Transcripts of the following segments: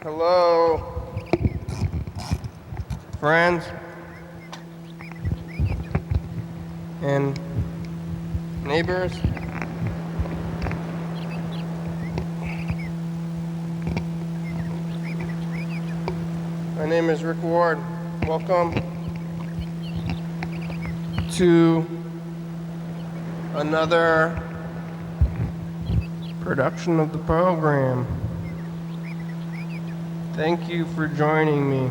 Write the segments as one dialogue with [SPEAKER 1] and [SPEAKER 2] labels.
[SPEAKER 1] Hello, friends and neighbors. My name is Rick Ward. Welcome to another production of the program. Thank you for joining me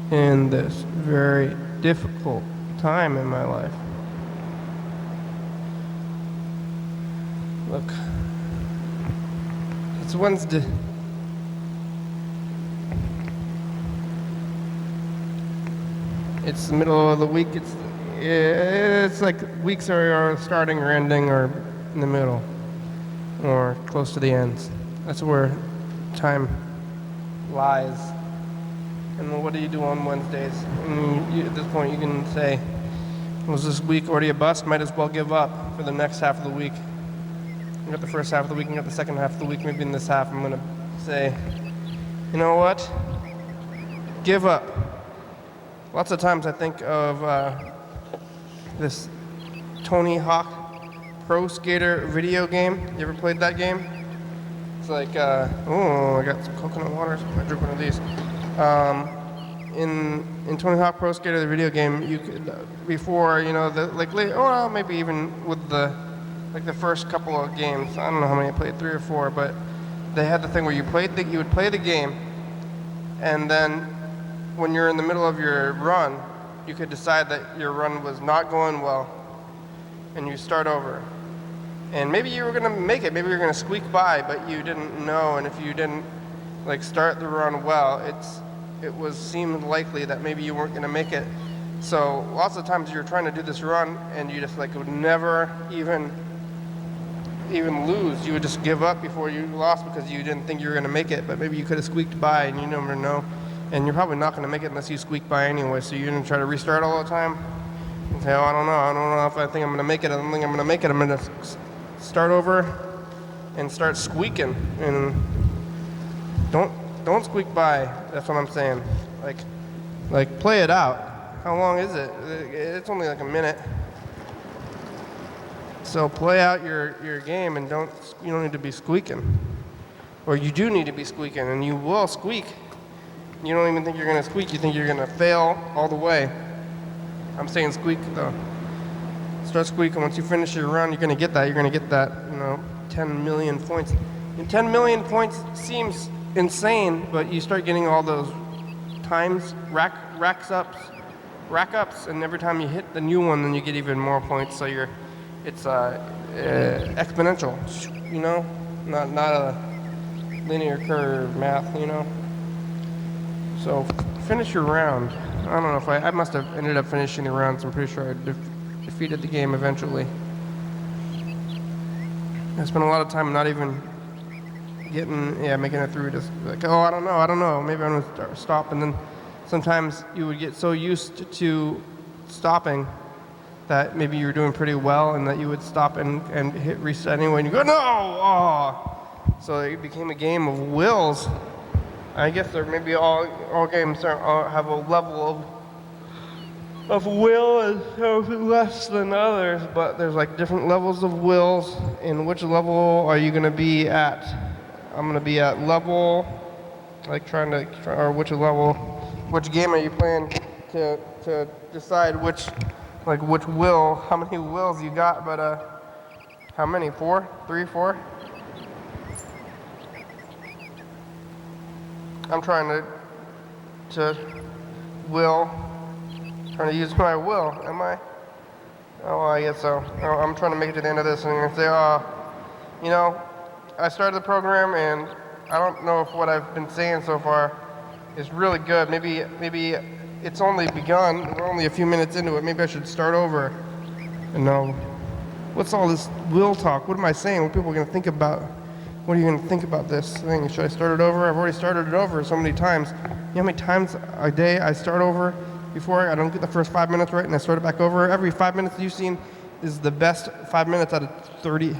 [SPEAKER 1] in this very difficult time in my life. Look, it's Wednesday. It's the middle of the week. It's like weeks are starting or ending or in the middle or close to the ends. That's where time lies. And what do you do on Wednesdays? At this point, you can say, was this week already a bust? Might as well give up for the next half of the week. You got the first half of the week, you got the second half of the week. Maybe in this half, I'm going to say, you know what? Give up. Lots of times I think of this Tony Hawk Pro Skater video game. You ever played that game? It's like, oh, I got some coconut water, so I'm gonna drink one of these. In Tony Hawk Pro Skater, the video game, you could, before, you know, maybe even with the first couple of games, I don't know how many I played, 3 or 4, but they had the thing where you would play the game, and then when you're in the middle of your run, you could decide that your run was not going well, and you start over. And maybe you were gonna make it, maybe you were gonna squeak by, but you didn't know, and if you didn't start the run well, it seemed likely that maybe you weren't gonna make it. So lots of times you're trying to do this run, and you just would never even lose. You would just give up before you lost because you didn't think you were gonna make it, but maybe you could have squeaked by, and you never know. And you're probably not gonna make it unless you squeak by anyway, so you're gonna try to restart all the time and say, oh, I don't know if I think I'm gonna make it, I don't think I'm gonna make it, I'm gonna start over and start squeaking. And don't squeak by, that's what I'm saying. Like play it out. How long is it? It's only like a minute. So play out your game, and you don't need to be squeaking. Or you do need to be squeaking, and you will squeak. You don't even think you're gonna squeak, you think you're gonna fail all the way. I'm saying squeak though. Start squeaking. Once you finish your run, you're gonna get that. You're gonna get that, 10 million points. And 10 million points seems insane, but you start getting all those times, rack ups, and every time you hit the new one, then you get even more points. So it's exponential, not a linear curve math, So finish your round. I don't know if I must have ended up finishing the round, so I'm pretty sure I defeated the game eventually. I spent a lot of time not even making it through, just I don't know, maybe I'm gonna stop. And then sometimes you would get so used to stopping that maybe you were doing pretty well, and that you would stop and hit reset anyway, and you go, no! Oh! So it became a game of wills. I guess maybe all games have a level of will is less than others, but there's different levels of wills. And which level are you gonna be at? I'm gonna be at level, which game are you playing to decide which will, how many wills you got, but how many, 4? 3, 4? I'm trying to use my will, am I? Oh, I guess so. I'm trying to make it to the end of this, and I'm gonna say, I started the program, and I don't know if what I've been saying so far is really good. Maybe it's only begun. We're only a few minutes into it. Maybe I should start over. And no, what's all this will talk? What am I saying? What are people gonna think about? What are you going to think about this thing? Should I start it over? I've already started it over so many times. You know how many times a day I start over before I don't get the first 5 minutes right and I start it back over? Every 5 minutes you've seen is the best 5 minutes out of 30.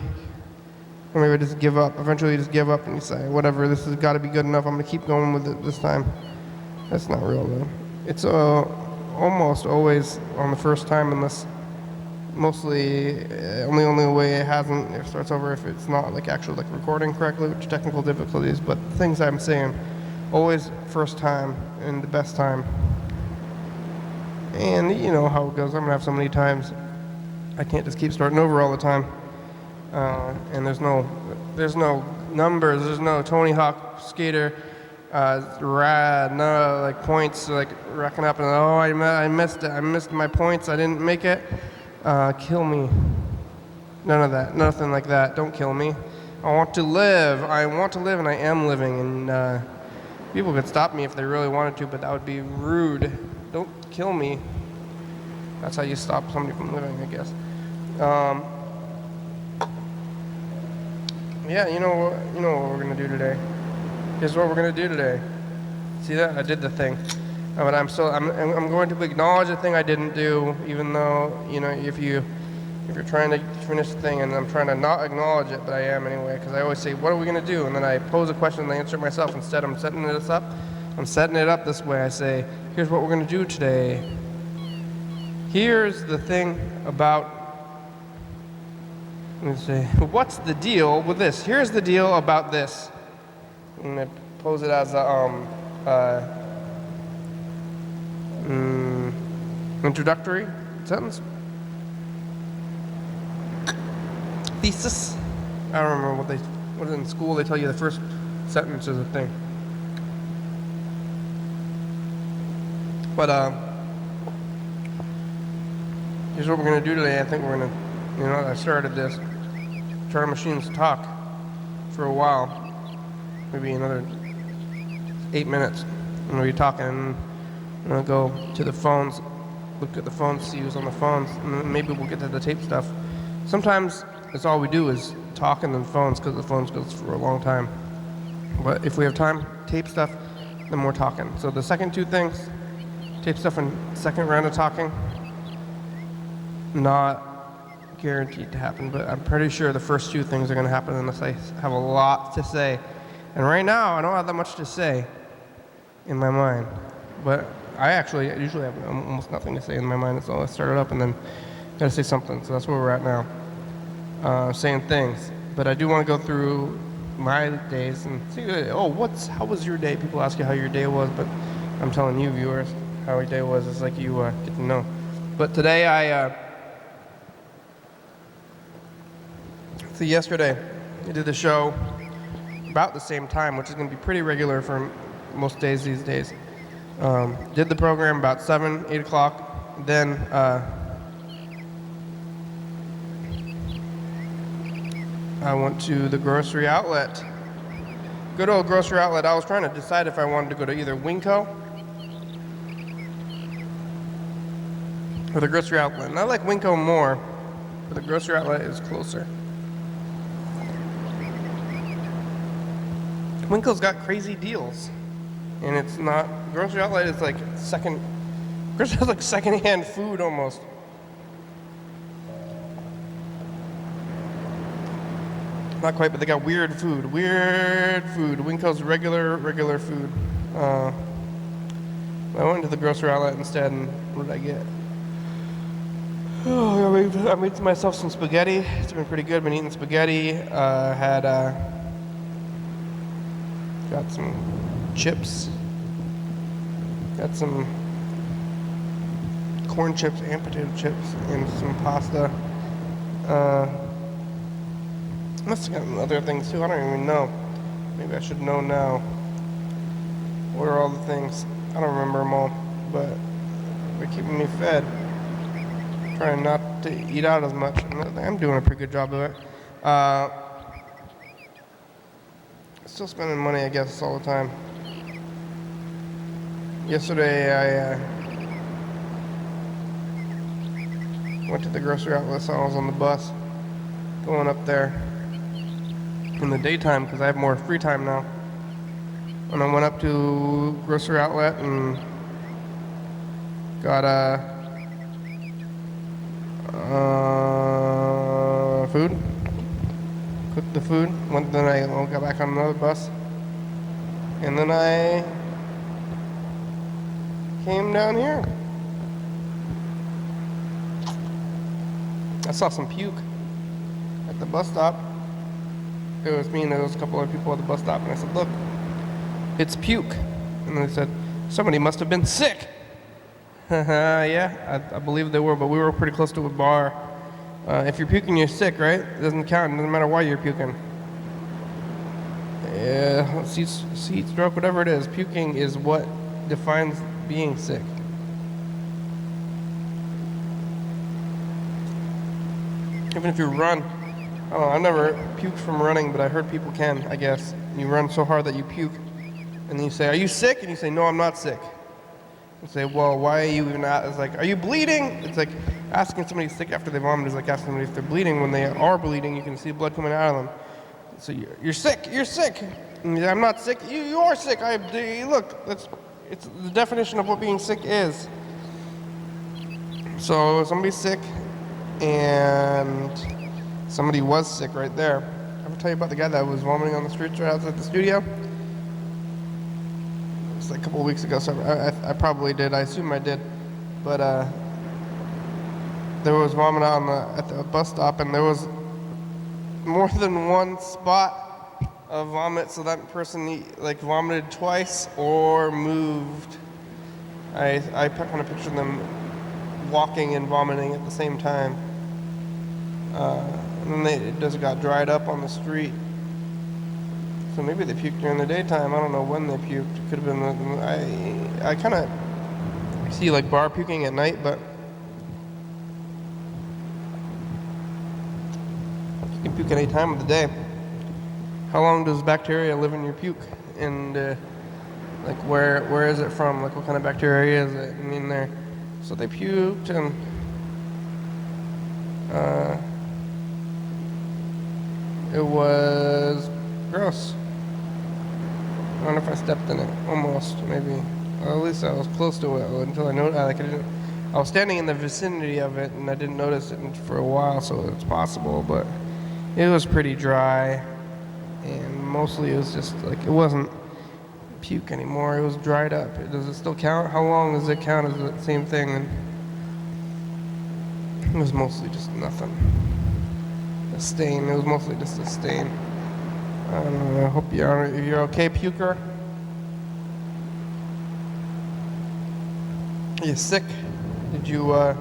[SPEAKER 1] Or maybe I just give up. Eventually you just give up and you say, whatever, this has got to be good enough. I'm going to keep going with it this time. That's not real, though. It's almost always on the first time, unless mostly only way it hasn't, it starts over if it's not like actually like recording correctly, which technical difficulties. But things I'm saying, always first time and the best time. And you know how it goes. I'm going to have so many times. I can't just keep starting over all the time. And there's no numbers, there's no Tony Hawk skater, rad, no like points like racking up and I missed it, I missed my points, I didn't make it, kill me. None of that, nothing like that. Don't kill me. I want to live, and I am living, and people could stop me if they really wanted to, but that would be rude. Don't kill me. That's how you stop somebody from living, I guess. Yeah, you know what we're gonna do today. Here's what we're gonna do today. See that? I did the thing, but I'm going to acknowledge the thing I didn't do, even though if you're trying to finish the thing and I'm trying to not acknowledge it, but I am anyway, because I always say, what are we gonna do? And then I pose a question and I answer it myself. Instead, I'm setting it up this way. I say, here's what we're gonna do today. Here's the thing about. Let me say, what's the deal with this? Here's the deal about this. I'm going to pose it as a introductory sentence. Thesis. I don't remember what in school they tell you the first sentence is a thing. But here's what we're going to do today. I think we're going to, I started this. Try machines to talk for a while, maybe another 8 minutes. I'm going to be talking, and I'm going to go to the phones, look at the phones, see who's on the phones, and then maybe we'll get to the tape stuff. Sometimes that's all we do is talk and then phones, because the phones goes for a long time. But if we have time, tape stuff, then we're talking. So the second two things, tape stuff and second round of talking, not guaranteed to happen, but I'm pretty sure the first two things are going to happen unless I have a lot to say. And right now, I don't have that much to say in my mind. But I usually have almost nothing to say in my mind. So I started up and then got to say something. So that's where we're at now, saying things. But I do want to go through my days and see, how was your day? People ask you how your day was, but I'm telling you, viewers, how your day was. It's like you get to know. But today yesterday, I did the show about the same time, which is going to be pretty regular for most days these days. Did the program about 7, 8 o'clock. Then I went to the grocery outlet. Good old grocery outlet. I was trying to decide if I wanted to go to either Winco or the grocery outlet. And I like Winco more, but the grocery outlet is closer. Winco's got crazy deals, and it's not, grocery outlet is like secondhand food almost. Not quite, but they got weird food. Winco's regular food. I went to the grocery outlet instead, and what did I get? I made myself some spaghetti. It's been pretty good. Been eating spaghetti. Got some chips. Got some corn chips and potato chips and some pasta. Must have gotten other things too. I don't even know. Maybe I should know now. What are all the things? I don't remember them all, but they're keeping me fed. Trying not to eat out as much. I'm doing a pretty good job of it. Still spending money, I guess, all the time. Yesterday, I went to the grocery outlet, so I was on the bus going up there in the daytime because I have more free time now. And I went up to grocery outlet and got food, cooked the food. Then I got back on another bus, and then I came down here. I saw some puke at the bus stop. It was me and there was a couple other people at the bus stop, and I said, "Look, it's puke." And they said, "Somebody must have been sick." Yeah, I believe they were, but we were pretty close to a bar. If you're puking, you're sick, right? It doesn't count. It doesn't matter why you're puking. Yeah, heat stroke, whatever it is. Puking is what defines being sick. Even if you run, I don't know, I've never puked from running, but I heard people can, I guess. You run so hard that you puke, and then you say, "Are you sick?" And you say, "No, I'm not sick." You say, "Well, why are you even at?" It's like, "Are you bleeding?" It's like asking somebody sick after they vomit is like asking somebody if they're bleeding. When they are bleeding, you can see blood coming out of them. So you're sick, you're sick. And you say, "I'm not sick." You are sick. Look, it's the definition of what being sick is. So somebody's sick, and somebody was sick right there. Ever tell you about the guy that was vomiting on the streets right outside the studio? It's like a couple of weeks ago, so I probably did. I assume I did. But there was vomit at the bus stop, and there was more than one spot of vomit, so that person like vomited twice or moved. I kind of pictured them walking and vomiting at the same time. And then it just got dried up on the street. So maybe they puked during the daytime. I don't know when they puked. It could have been. I kind of see like bar puking at night, but you can puke at any time of the day. How long does bacteria live in your puke? And like where is it from? Like what kind of bacteria is it in there? So they puked, and it was gross. I don't know if I stepped in it. Almost, maybe. Or at least I was close to it until I noticed. I was standing in the vicinity of it, and I didn't notice it for a while, so it's possible. But it was pretty dry, and mostly it was just like it wasn't puke anymore. It was dried up. Does it still count? How long does it count as the same thing? And it was mostly just nothing. A stain. It was mostly just a stain. I don't know. I hope you're okay, puker. Are you sick? Did you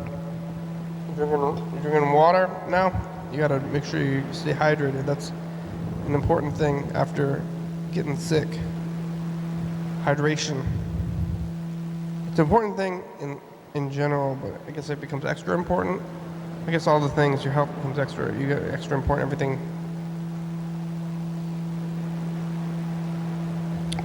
[SPEAKER 1] drinking water now? You gotta make sure you stay hydrated. That's an important thing after getting sick. Hydration. It's an important thing in general, but I guess it becomes extra important. I guess all the things, your health becomes extra. You get extra important. Everything.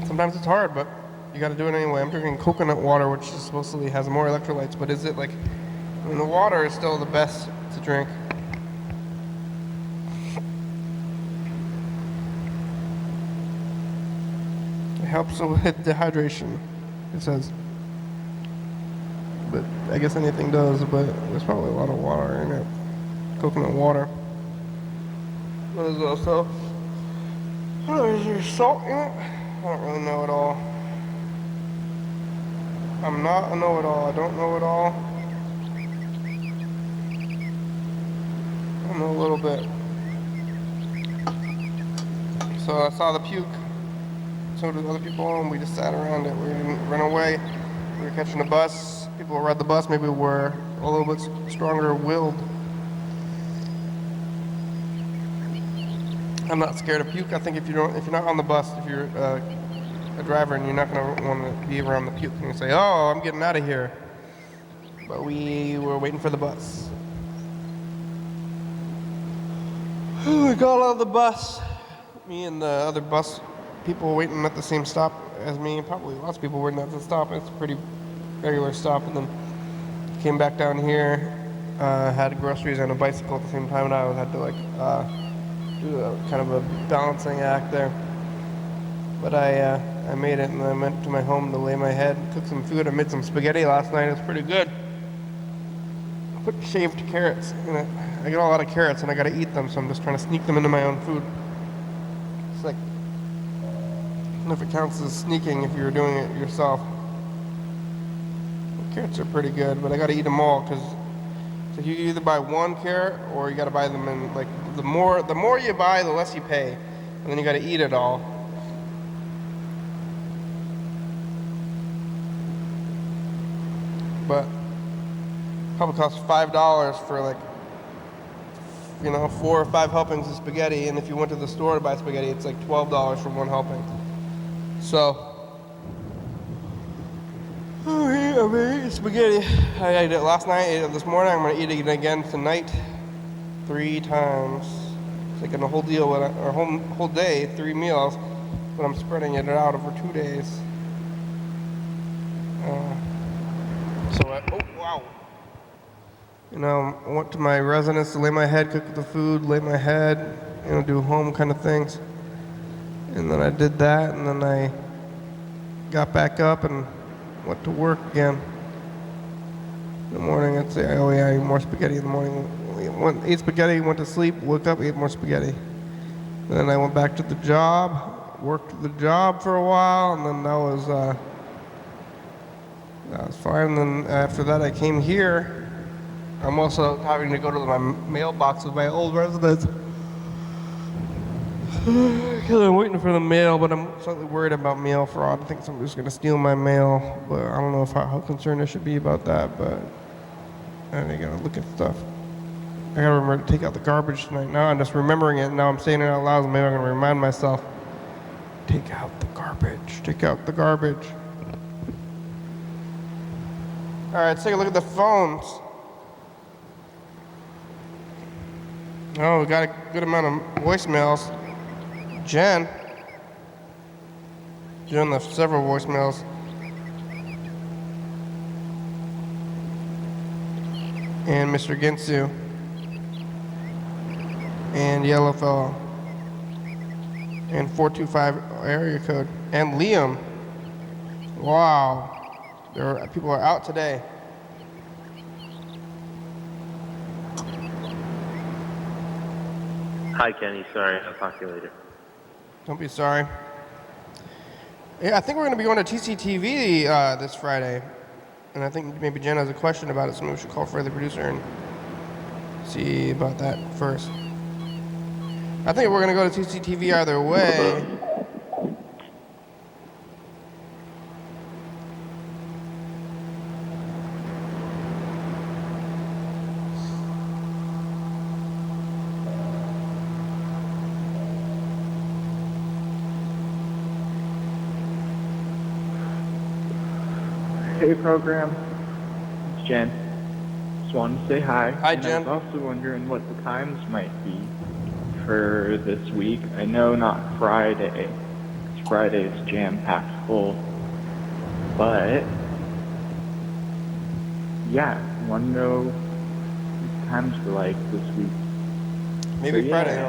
[SPEAKER 1] Sometimes it's hard, but you got to do it anyway. I'm drinking coconut water, which supposedly has more electrolytes, but is it like? I mean, the water is still the best to drink. It helps with dehydration, it says. But I guess anything does, but there's probably a lot of water in it. Coconut water. There's also, is there salt in it? I don't really know it all. I'm not a know-it-all. I don't know it all. I know a little bit. So I saw the puke. So did other people, and we just sat around it. We didn't run away. We were catching a bus. People who ride the bus maybe were a little bit stronger-willed. I'm not scared of puke. I think if you're not on the bus, if you're a driver and you're not going to want to be around the puke, and you say, "Oh, I'm getting out of here." But we were waiting for the bus. We got out of the bus. Me and the other bus people were waiting at the same stop as me. Probably lots of people waiting at the stop. It's a pretty regular stop. And then came back down here. Had groceries and a bicycle at the same time, and I had to do a kind of a balancing act there. But I made it, and I went to my home to lay my head, cook some food. I made some spaghetti last night. It was pretty good. I put shaved carrots in it. I get a lot of carrots, and I got to eat them, so I'm just trying to sneak them into my own food. It's like, I don't know if it counts as sneaking if you're doing it yourself. The carrots are pretty good, but I gotta eat them all because so you either buy one carrot or you gotta buy them in like the more you buy, the less you pay, and then you gotta eat it all. But probably costs $5 for like, you know, 4 or 5 helpings of spaghetti, and if you went to the store to buy spaghetti, it's like $12 for one helping. So, I'm gonna eat spaghetti. I ate it last night, ate it this morning. I'm gonna eat it again tonight, 3 times. It's like a whole deal, with or whole day, 3 meals, but I'm spreading it out over 2 days. Oh wow. You know, I went to my residence to lay my head, cook the food, lay my head, you know, do home kind of things. And then I did that, and then I got back up and went to work again. In the morning, I'd say, oh yeah, I eat more spaghetti in the morning. Ate spaghetti, went to sleep, woke up, ate more spaghetti. And then I went back to the job, worked the job for a while, and then that was fine. And then after that, I came here. I'm also having to go to my mailbox with my old residence because I'm waiting for the mail, but I'm slightly worried about mail fraud. I think somebody's going to steal my mail, but I don't know how concerned I should be about that, but I got to look at stuff. I got to remember to take out the garbage tonight. Now I'm just remembering it, now I'm saying it out loud, so maybe I'm going to remind myself. Take out the garbage. Take out the garbage. All right, let's take a look at the phones. Oh, we got a good amount of voicemails. Jen left several voicemails. And Mr. Ginsu. And Yellowfellow. And 425 area code. And Liam. Wow. People are out today.
[SPEAKER 2] Hi, Kenny. Sorry, I'll talk to you later.
[SPEAKER 1] Don't be sorry. Yeah, I think we're going to be going to TCTV this Friday. And I think maybe Jen has a question about it, so maybe we should call Fred, the producer, and see about that first. I think we're going to go to TCTV either way.
[SPEAKER 3] Hey, program. It's Jen. Just wanted to say hi.
[SPEAKER 1] Hi, Jen.
[SPEAKER 3] I was also wondering what the times might be for this week. I know not Friday, 'cause Friday is jam-packed full. But, yeah, I want to know what the times were like this week.
[SPEAKER 1] Maybe Friday.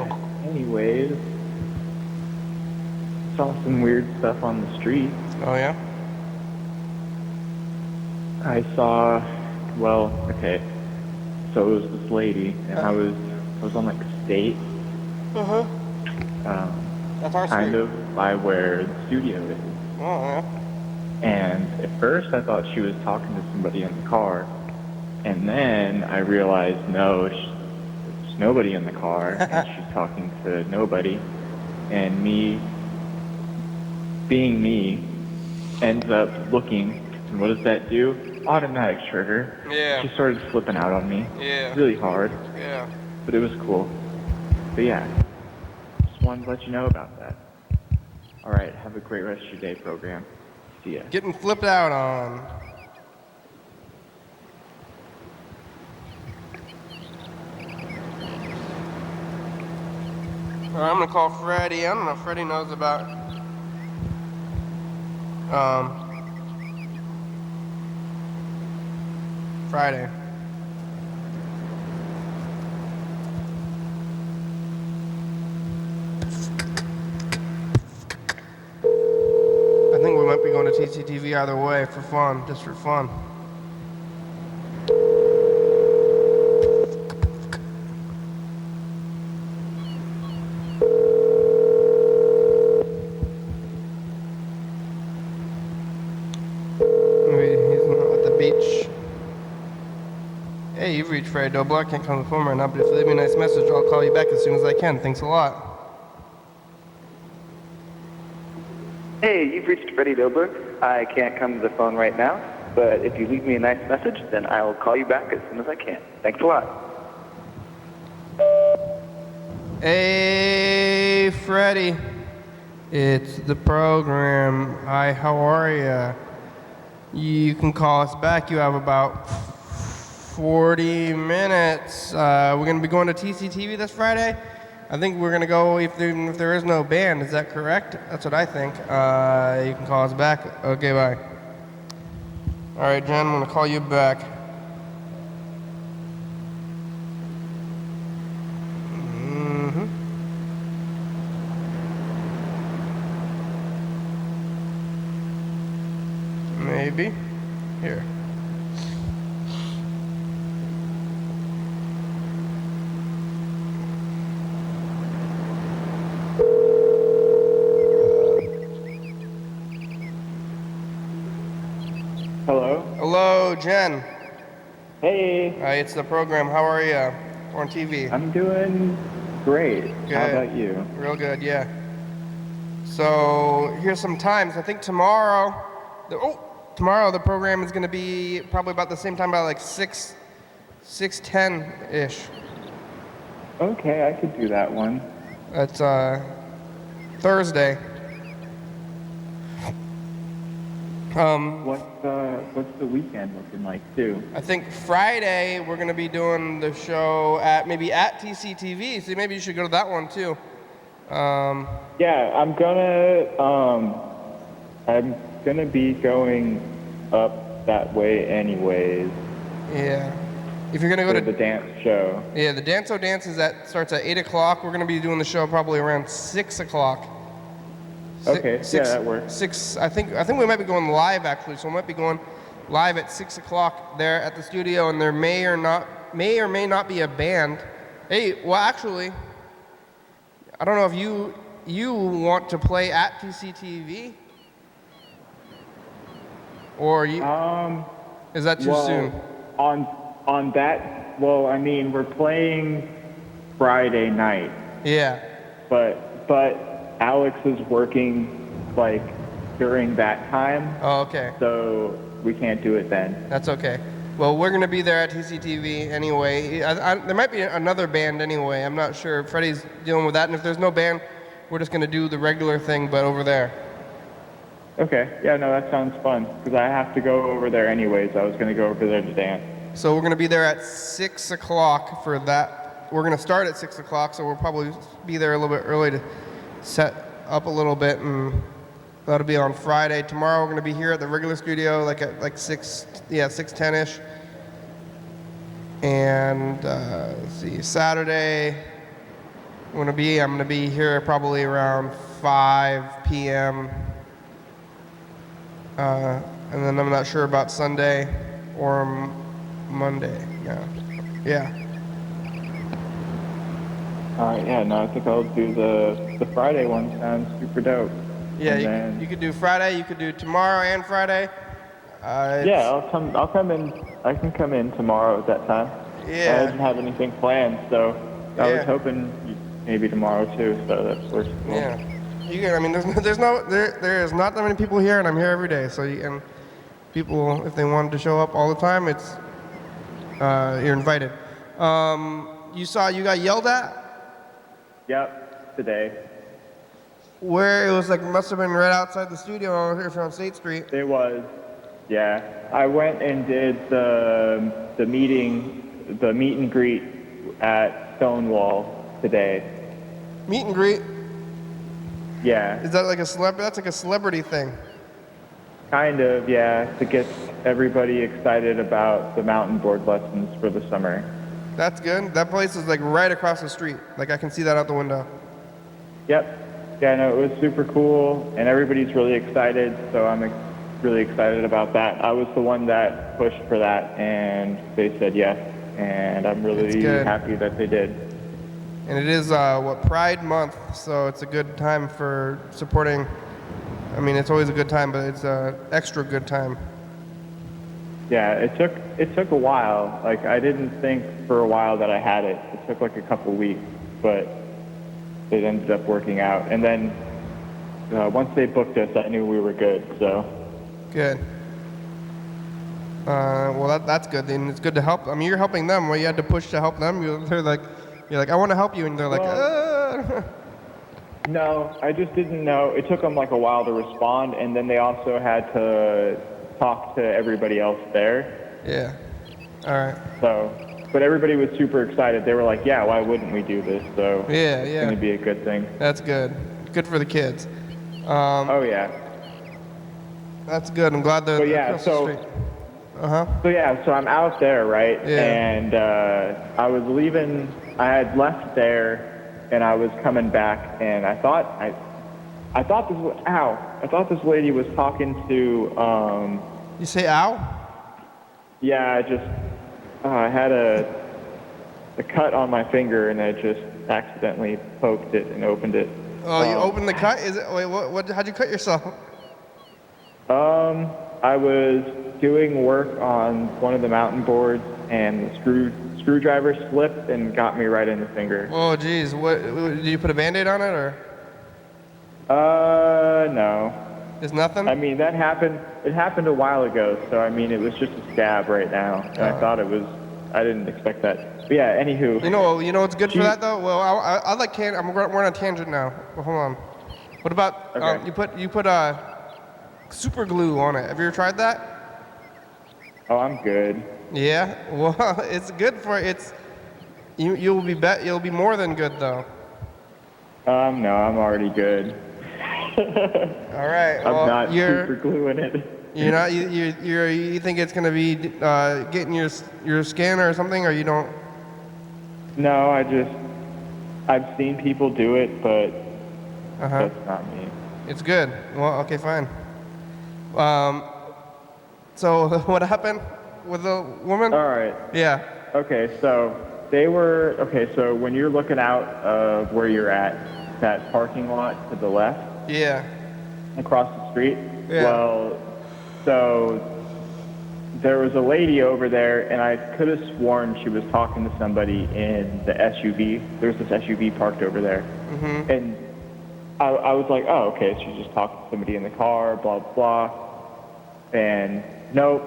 [SPEAKER 3] Anyways, saw some weird stuff on the street.
[SPEAKER 1] Oh, yeah?
[SPEAKER 3] I saw, well, okay, so it was this lady, and I was on like State,
[SPEAKER 1] That's our
[SPEAKER 3] kind
[SPEAKER 1] street.
[SPEAKER 3] of by where the studio is.
[SPEAKER 1] Oh, yeah.
[SPEAKER 3] And at first I thought she was talking to somebody in the car, and then I realized no, there's nobody in the car, and she's talking to nobody, and me, being me, ends up looking, and what does that do? Automatic trigger.
[SPEAKER 1] Yeah.
[SPEAKER 3] She started flipping out on me.
[SPEAKER 1] Yeah.
[SPEAKER 3] Really hard.
[SPEAKER 1] Yeah.
[SPEAKER 3] But it was cool. But yeah, just wanted to let you know about that. All right, have a great rest of your day, program. See ya.
[SPEAKER 1] Getting flipped out on. All right, I'm gonna call Freddie. I don't know if Freddie knows about Friday. I think we might be going to TCTV either way for fun, just for fun. you've reached Freddie Dobler. I can't come to the phone right now, but if you leave me a nice message, I'll call you back as soon as I can. Thanks a lot.
[SPEAKER 4] Hey, you've reached Freddie Dobler. I can't come to the phone right now, but if you leave me a nice message, then I will call you back as soon as I can. Thanks a lot.
[SPEAKER 1] Hey, Freddie. It's the program. Hi, how are ya? You can call us back. You have about 40 minutes. We're going to be going to TCTV this Friday. I think we're going to go if there is no band. Is that correct? That's what I think. You can call us back. Okay, bye. All right, Jen, I'm going to call you back. Maybe. Here.
[SPEAKER 3] Hello?
[SPEAKER 1] Hello, Jen.
[SPEAKER 3] Hey,
[SPEAKER 1] Hi, it's the program. How are you? We're on TV.
[SPEAKER 3] I'm doing great.
[SPEAKER 1] Good.
[SPEAKER 3] How about you?
[SPEAKER 1] Real good, yeah. So here's some times. I think tomorrow the program is going to be probably about the same time, about like 6:10-ish.
[SPEAKER 3] Okay, I could do that one.
[SPEAKER 1] That's Thursday.
[SPEAKER 3] What's the weekend looking like too?
[SPEAKER 1] I think Friday we're going to be doing the show at TCTV, so maybe you should go to that one too.
[SPEAKER 3] Yeah, I'm gonna be going up that way anyways.
[SPEAKER 1] Yeah. If you're going to go
[SPEAKER 3] For
[SPEAKER 1] to
[SPEAKER 3] the dance show.
[SPEAKER 1] Yeah, the Danzo Dance starts at 8 o'clock. We're going to be doing the show probably around 6 o'clock.
[SPEAKER 3] Okay, yeah, that works.
[SPEAKER 1] 6, I think we might be going live actually, so we might be going live at 6 o'clock there at the studio, and there may or may not be a band. Hey, well actually, I don't know if you want to play at TCTV? Or you, is that too soon?
[SPEAKER 3] On that, well, I mean, we're playing Friday night,
[SPEAKER 1] Yeah.
[SPEAKER 3] but Alex is working like during that time,
[SPEAKER 1] Oh, okay.
[SPEAKER 3] so we can't do it then.
[SPEAKER 1] That's okay. Well, we're going to be there at TCTV anyway. There might be another band anyway. I'm not sure. Freddie's dealing with that. And if there's no band, we're just going to do the regular thing, but over there.
[SPEAKER 3] Okay, yeah, no, that sounds fun, because I have to go over there anyways. I was going to go over there to dance.
[SPEAKER 1] So we're going to be there at 6 o'clock for that. We're going to start at 6 o'clock, so we'll probably be there a little bit early to set up a little bit, and that'll be on Friday. Tomorrow we're going to be here at the regular studio, like at 6:10-ish. And let's see, Saturday I'm going to be here probably around 5 p.m. And then I'm not sure about Sunday or Monday. Yeah.
[SPEAKER 3] Yeah, no, I think I'll do the Friday one. Sounds super dope.
[SPEAKER 1] Yeah, you could do Friday. You could do tomorrow and Friday.
[SPEAKER 3] Yeah, I'll come in. I can come in tomorrow at that time.
[SPEAKER 1] Yeah.
[SPEAKER 3] I didn't have anything planned, so I
[SPEAKER 1] Yeah.
[SPEAKER 3] was hoping maybe tomorrow too. So that's works. Cool.
[SPEAKER 1] Yeah. I mean, there is not that many people here, and I'm here every day. So and people, if they wanted to show up all the time, you're invited. You got yelled at?
[SPEAKER 3] Yep, today.
[SPEAKER 1] Where it was like must have been right outside the studio over here on State Street.
[SPEAKER 3] It was. Yeah, I went and did the meet and greet at Stonewall today.
[SPEAKER 1] Meet and greet.
[SPEAKER 3] Yeah.
[SPEAKER 1] Is that like a celebrity? That's like a celebrity thing.
[SPEAKER 3] Kind of, yeah, to get everybody excited about the mountain board lessons for the summer.
[SPEAKER 1] That's good. That place is like right across the street. Like I can see that out the window.
[SPEAKER 3] Yep. Yeah, no, it was super cool, and everybody's really excited, so I'm really excited about that. I was the one that pushed for that, and they said yes, and I'm really happy that they did.
[SPEAKER 1] And it is Pride Month, so it's a good time for supporting. I mean, it's always a good time, but it's an extra good time.
[SPEAKER 3] Yeah, it took a while. Like I didn't think for a while that I had it. It took like a couple weeks, but it ended up working out. And then once they booked us, I knew we were good. So
[SPEAKER 1] Good. Well, that's good. Then it's good to help. I mean, you're helping them. Well, you had to push to help them. You're like, I want to help you, and they're like,
[SPEAKER 3] no, I just didn't know. It took them like a while to respond, and then they also had to talk to everybody else there.
[SPEAKER 1] Yeah. All right.
[SPEAKER 3] So, but everybody was super excited. They were like, "Yeah, why wouldn't we do this?" So
[SPEAKER 1] Yeah,
[SPEAKER 3] it's
[SPEAKER 1] yeah.
[SPEAKER 3] gonna be a good thing.
[SPEAKER 1] That's good. Good for the kids.
[SPEAKER 3] Oh yeah.
[SPEAKER 1] That's good. I'm glad they're
[SPEAKER 3] But yeah,
[SPEAKER 1] across the
[SPEAKER 3] so
[SPEAKER 1] street. Uh-huh.
[SPEAKER 3] so I'm out there, right?
[SPEAKER 1] Yeah.
[SPEAKER 3] And I was leaving. I had left there, and I was coming back, and I thought this lady was talking to.
[SPEAKER 1] You say ow?
[SPEAKER 3] Yeah, I had a cut on my finger, and I just accidentally poked it and opened it.
[SPEAKER 1] Oh, you opened the cut? Is it? Wait, what? How'd you cut yourself?
[SPEAKER 3] I was doing work on one of the mountain boards, and the screwdriver slipped and got me right in the finger.
[SPEAKER 1] Oh, geez. What? Did you put a Band-Aid on it, or?
[SPEAKER 3] No.
[SPEAKER 1] There's nothing?
[SPEAKER 3] I mean, that happened. It happened a while ago, so I mean, it was just a scab right now, and I thought it was. I didn't expect that. But yeah. Anywho.
[SPEAKER 1] You know what's good for that though? Well, I like we're on a tangent now. Well, hold on. What about
[SPEAKER 3] Okay.
[SPEAKER 1] you put super glue on it? Have you ever tried that?
[SPEAKER 3] Oh, I'm good.
[SPEAKER 1] Yeah. Well, it's good for it's. You'll be more than good though.
[SPEAKER 3] No, I'm already good.
[SPEAKER 1] All right.
[SPEAKER 3] I'm not super gluing it.
[SPEAKER 1] You're not. You think it's gonna be getting your skin or something, or you don't?
[SPEAKER 3] No, I've seen people do it, but
[SPEAKER 1] Uh-huh.
[SPEAKER 3] that's not me.
[SPEAKER 1] It's good. Well, okay, fine. So what happened with the woman?
[SPEAKER 3] All right.
[SPEAKER 1] Yeah.
[SPEAKER 3] Okay, so so when you're looking out of where you're at, that parking lot to the left,
[SPEAKER 1] Yeah.
[SPEAKER 3] across the street,
[SPEAKER 1] Yeah.
[SPEAKER 3] well, so there was a lady over there, and I could have sworn she was talking to somebody in the SUV. There's this SUV parked over there.
[SPEAKER 1] Mhm.
[SPEAKER 3] And I was like, oh, okay, she's just talking to somebody in the car, blah, blah. And nope,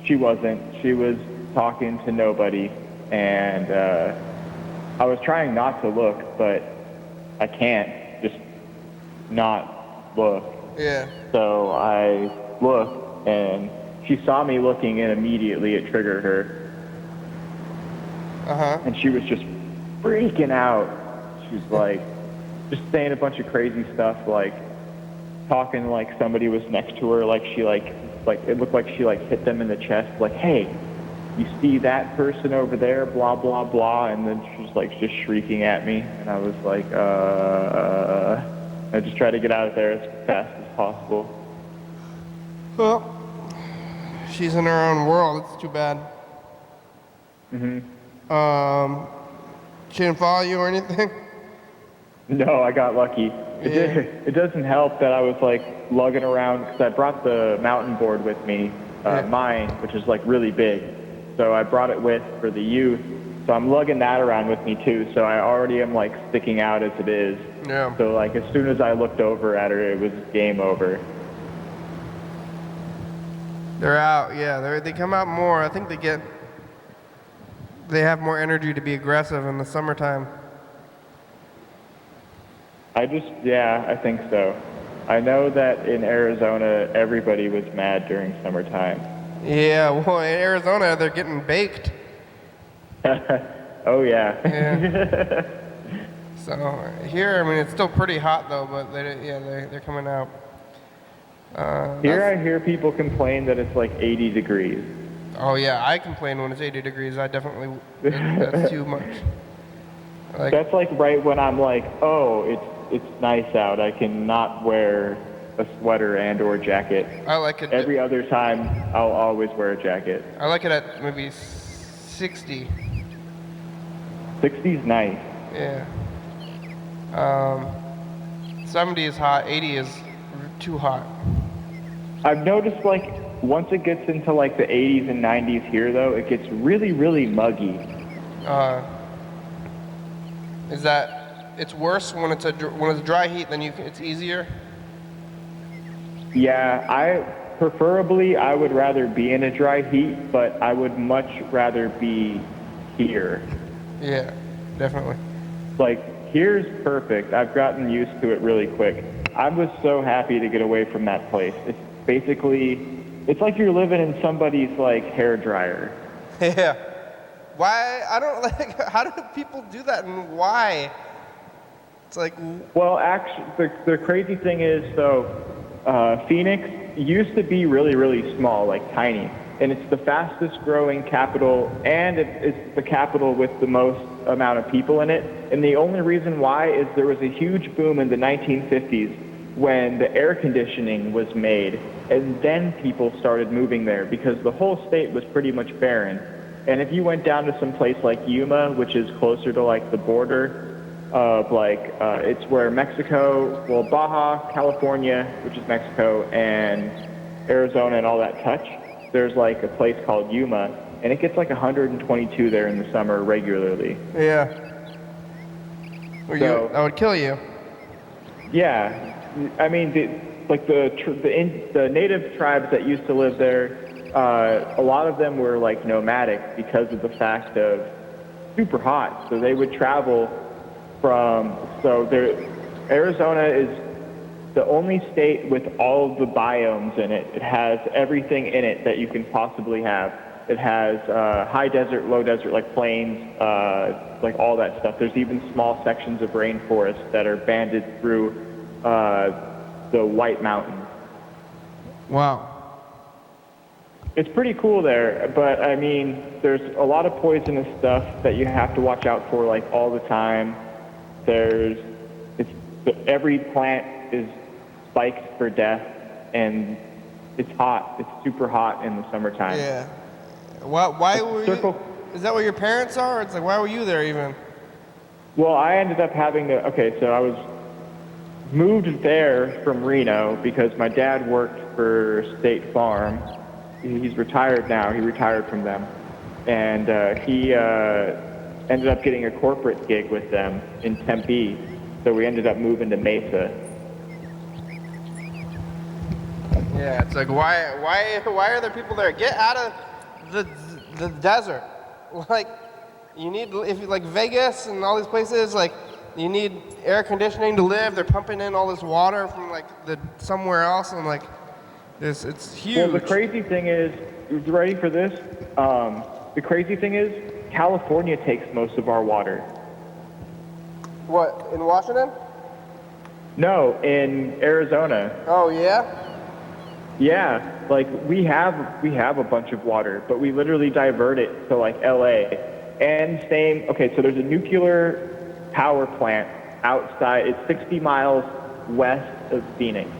[SPEAKER 3] she wasn't. She was talking to nobody. And I was trying not to look, but I can't just not look.
[SPEAKER 1] Yeah.
[SPEAKER 3] So I looked, and she saw me looking, and immediately it triggered her.
[SPEAKER 1] Uh-huh.
[SPEAKER 3] And she was just freaking out. She was like, just saying a bunch of crazy stuff, like talking like somebody was next to her, like she like it looked like she like hit them in the chest, like, hey, you see that person over there, blah, blah, blah. And then she was like just shrieking at me. And I was like, I just tried to get out of there as fast as possible.
[SPEAKER 1] Well, she's in her own world. It's too bad. She didn't follow you or anything?
[SPEAKER 3] No, I got lucky. It doesn't help that I was like lugging around, because I brought the mountain board with me, mine, which is like really big. So I brought it with for the youth. So I'm lugging that around with me too. So I already am like sticking out as it is.
[SPEAKER 1] Yeah.
[SPEAKER 3] So like as soon as I looked over at her, it was game over.
[SPEAKER 1] They're out. Yeah. They come out more. I think they have more energy to be aggressive in the summertime.
[SPEAKER 3] I think so. I know that in Arizona, everybody was mad during summertime.
[SPEAKER 1] Yeah. Well, in Arizona, they're getting baked.
[SPEAKER 3] Oh yeah.
[SPEAKER 1] Yeah. So here, I mean, it's still pretty hot though, but they're coming out.
[SPEAKER 3] Here I hear people complain that it's like 80 degrees.
[SPEAKER 1] Oh yeah, I complain when it's 80 degrees. I definitely that's too much. Like,
[SPEAKER 3] That's like right when I'm like, oh, it's nice out. I can not wear a sweater and or jacket.
[SPEAKER 1] I like it.
[SPEAKER 3] Every other time, I'll always wear a jacket.
[SPEAKER 1] I like it at maybe 60.
[SPEAKER 3] 60's nice.
[SPEAKER 1] Yeah. 70 is hot. 80 is too hot.
[SPEAKER 3] I've noticed like once it gets into like the 80s and 90s here, though, it gets really, really muggy.
[SPEAKER 1] Is that it's worse when it's dry heat? Then it's easier.
[SPEAKER 3] Yeah, preferably I would rather be in a dry heat, but I would much rather be here.
[SPEAKER 1] Yeah, definitely.
[SPEAKER 3] Like, here's perfect. I've gotten used to it really quick. I was so happy to get away from that place. It's basically, it's like you're living in somebody's like hair dryer.
[SPEAKER 1] Yeah. Why? I don't like. How do people do that, and why? It's like.
[SPEAKER 3] Well, actually, the crazy thing is, Phoenix used to be really, really small, like tiny, and it's the fastest growing capital, and it's the capital with the most amount of people in it. And the only reason why is there was a huge boom in the 1950s when the air conditioning was made, and then people started moving there because the whole state was pretty much barren. And if you went down to some place like Yuma, which is closer to like the border of like, it's where Mexico, well, Baja, California, which is Mexico, and Arizona and all that touch, there's like a place called Yuma, and it gets like 122 there in the summer regularly.
[SPEAKER 1] Yeah.
[SPEAKER 3] So,
[SPEAKER 1] that would kill you.
[SPEAKER 3] Yeah, I mean, the native tribes that used to live there, a lot of them were like nomadic because of the fact of super hot. So they would travel Arizona is the only state with all of the biomes in it. It has everything in it that you can possibly have. It has high desert, low desert, like plains, like all that stuff. There's even small sections of rainforest that are banded through the White Mountains.
[SPEAKER 1] Wow.
[SPEAKER 3] It's pretty cool there, but I mean, there's a lot of poisonous stuff that you have to watch out for, like all the time. Every plant is spiked for death, and it's hot. It's super hot in the summertime.
[SPEAKER 1] Yeah. Why were you? Is that where your parents are? It's like, why were you there even?
[SPEAKER 3] Well, I ended up having to. Okay, so I was moved there from Reno because my dad worked for State Farm. He's retired now. He retired from them, and he ended up getting a corporate gig with them in Tempe. So we ended up moving to Mesa.
[SPEAKER 1] Yeah, it's like, why are there people there? Get out of the desert. Like, you need, if like Vegas and all these places, like, you need air conditioning to live. They're pumping in all this water from like somewhere else, and like, it's huge.
[SPEAKER 3] Well, the crazy thing is, you ready for this? The crazy thing is, California takes most of our water.
[SPEAKER 1] What, in Washington?
[SPEAKER 3] No, in Arizona.
[SPEAKER 1] Oh yeah?
[SPEAKER 3] Yeah, like we have a bunch of water, but we literally divert it to like LA. And okay, so there's a nuclear power plant outside. It's 60 miles west of Phoenix.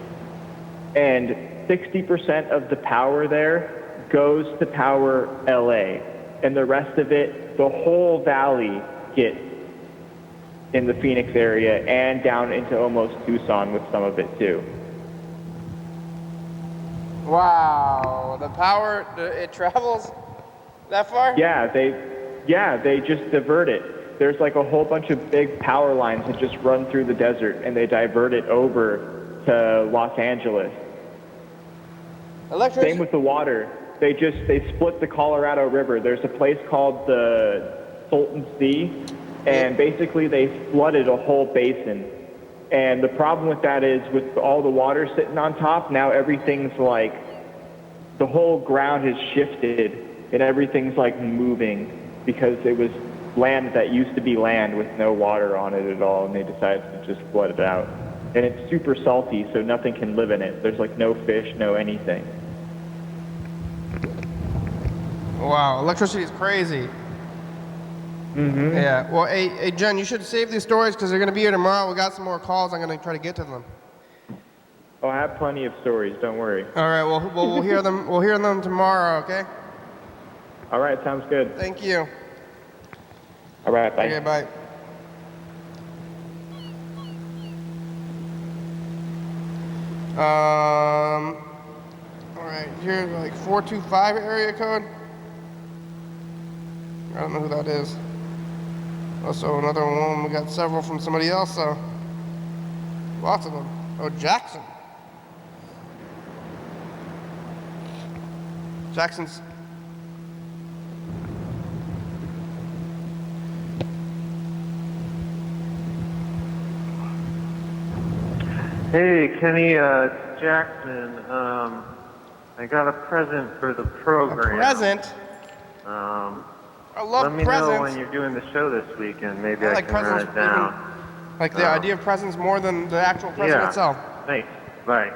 [SPEAKER 3] And 60% of the power there goes to power LA. And the rest of it, the whole valley gets in the Phoenix area and down into almost Tucson with some of it too.
[SPEAKER 1] Wow, the power, it travels that far?
[SPEAKER 3] Yeah, they just divert it. There's like a whole bunch of big power lines that just run through the desert, and they divert it over to Los Angeles. Same with the water. They split the Colorado River. There's a place called the Salton Sea, and basically they flooded a whole basin. And the problem with that is, with all the water sitting on top, now everything's like, the whole ground has shifted, and everything's like moving, because it was land that used to be land with no water on it at all, and they decided to just flood it out. And it's super salty, so nothing can live in it. There's like no fish, no anything.
[SPEAKER 1] Wow, electricity is crazy.
[SPEAKER 3] Mm-hmm.
[SPEAKER 1] Yeah, well, hey, Jen, you should save these stories because they're going to be here tomorrow. We got some more calls. I'm going to try to get to them.
[SPEAKER 3] Oh, I have plenty of stories, don't worry.
[SPEAKER 1] All right, well, we'll hear them. We'll hear them tomorrow, okay?
[SPEAKER 3] All right, sounds good.
[SPEAKER 1] Thank you.
[SPEAKER 3] All right, bye.
[SPEAKER 1] Okay, bye. All right. hear like 425 area code? I don't know who that is. Also, another one, we got several from somebody else, so lots of them. Oh, Jackson. Jackson's.
[SPEAKER 2] Hey, Kenny, it's Jackson. I got a present for the
[SPEAKER 1] A
[SPEAKER 2] program.
[SPEAKER 1] present? I love
[SPEAKER 2] Let me
[SPEAKER 1] presents.
[SPEAKER 2] know when you're doing the show this weekend. Maybe
[SPEAKER 1] I
[SPEAKER 2] I
[SPEAKER 1] like
[SPEAKER 2] can run
[SPEAKER 1] presents
[SPEAKER 2] it down.
[SPEAKER 1] Like the idea of presents more than the actual present
[SPEAKER 2] Yeah.
[SPEAKER 1] itself.
[SPEAKER 2] Thanks. Bye.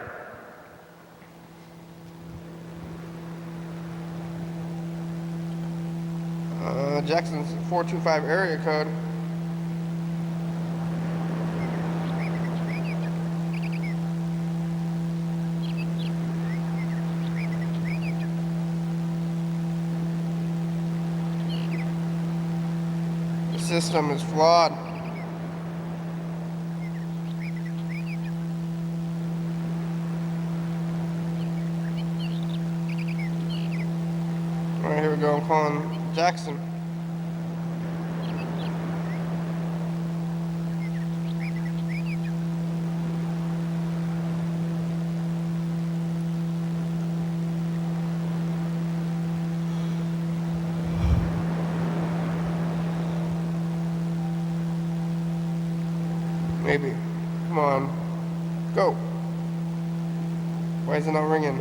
[SPEAKER 1] Jackson's 425 area code. The system is flawed. All right, here we go. I'm calling Jackson. Maybe. Come on. Go. Why is it not ringing?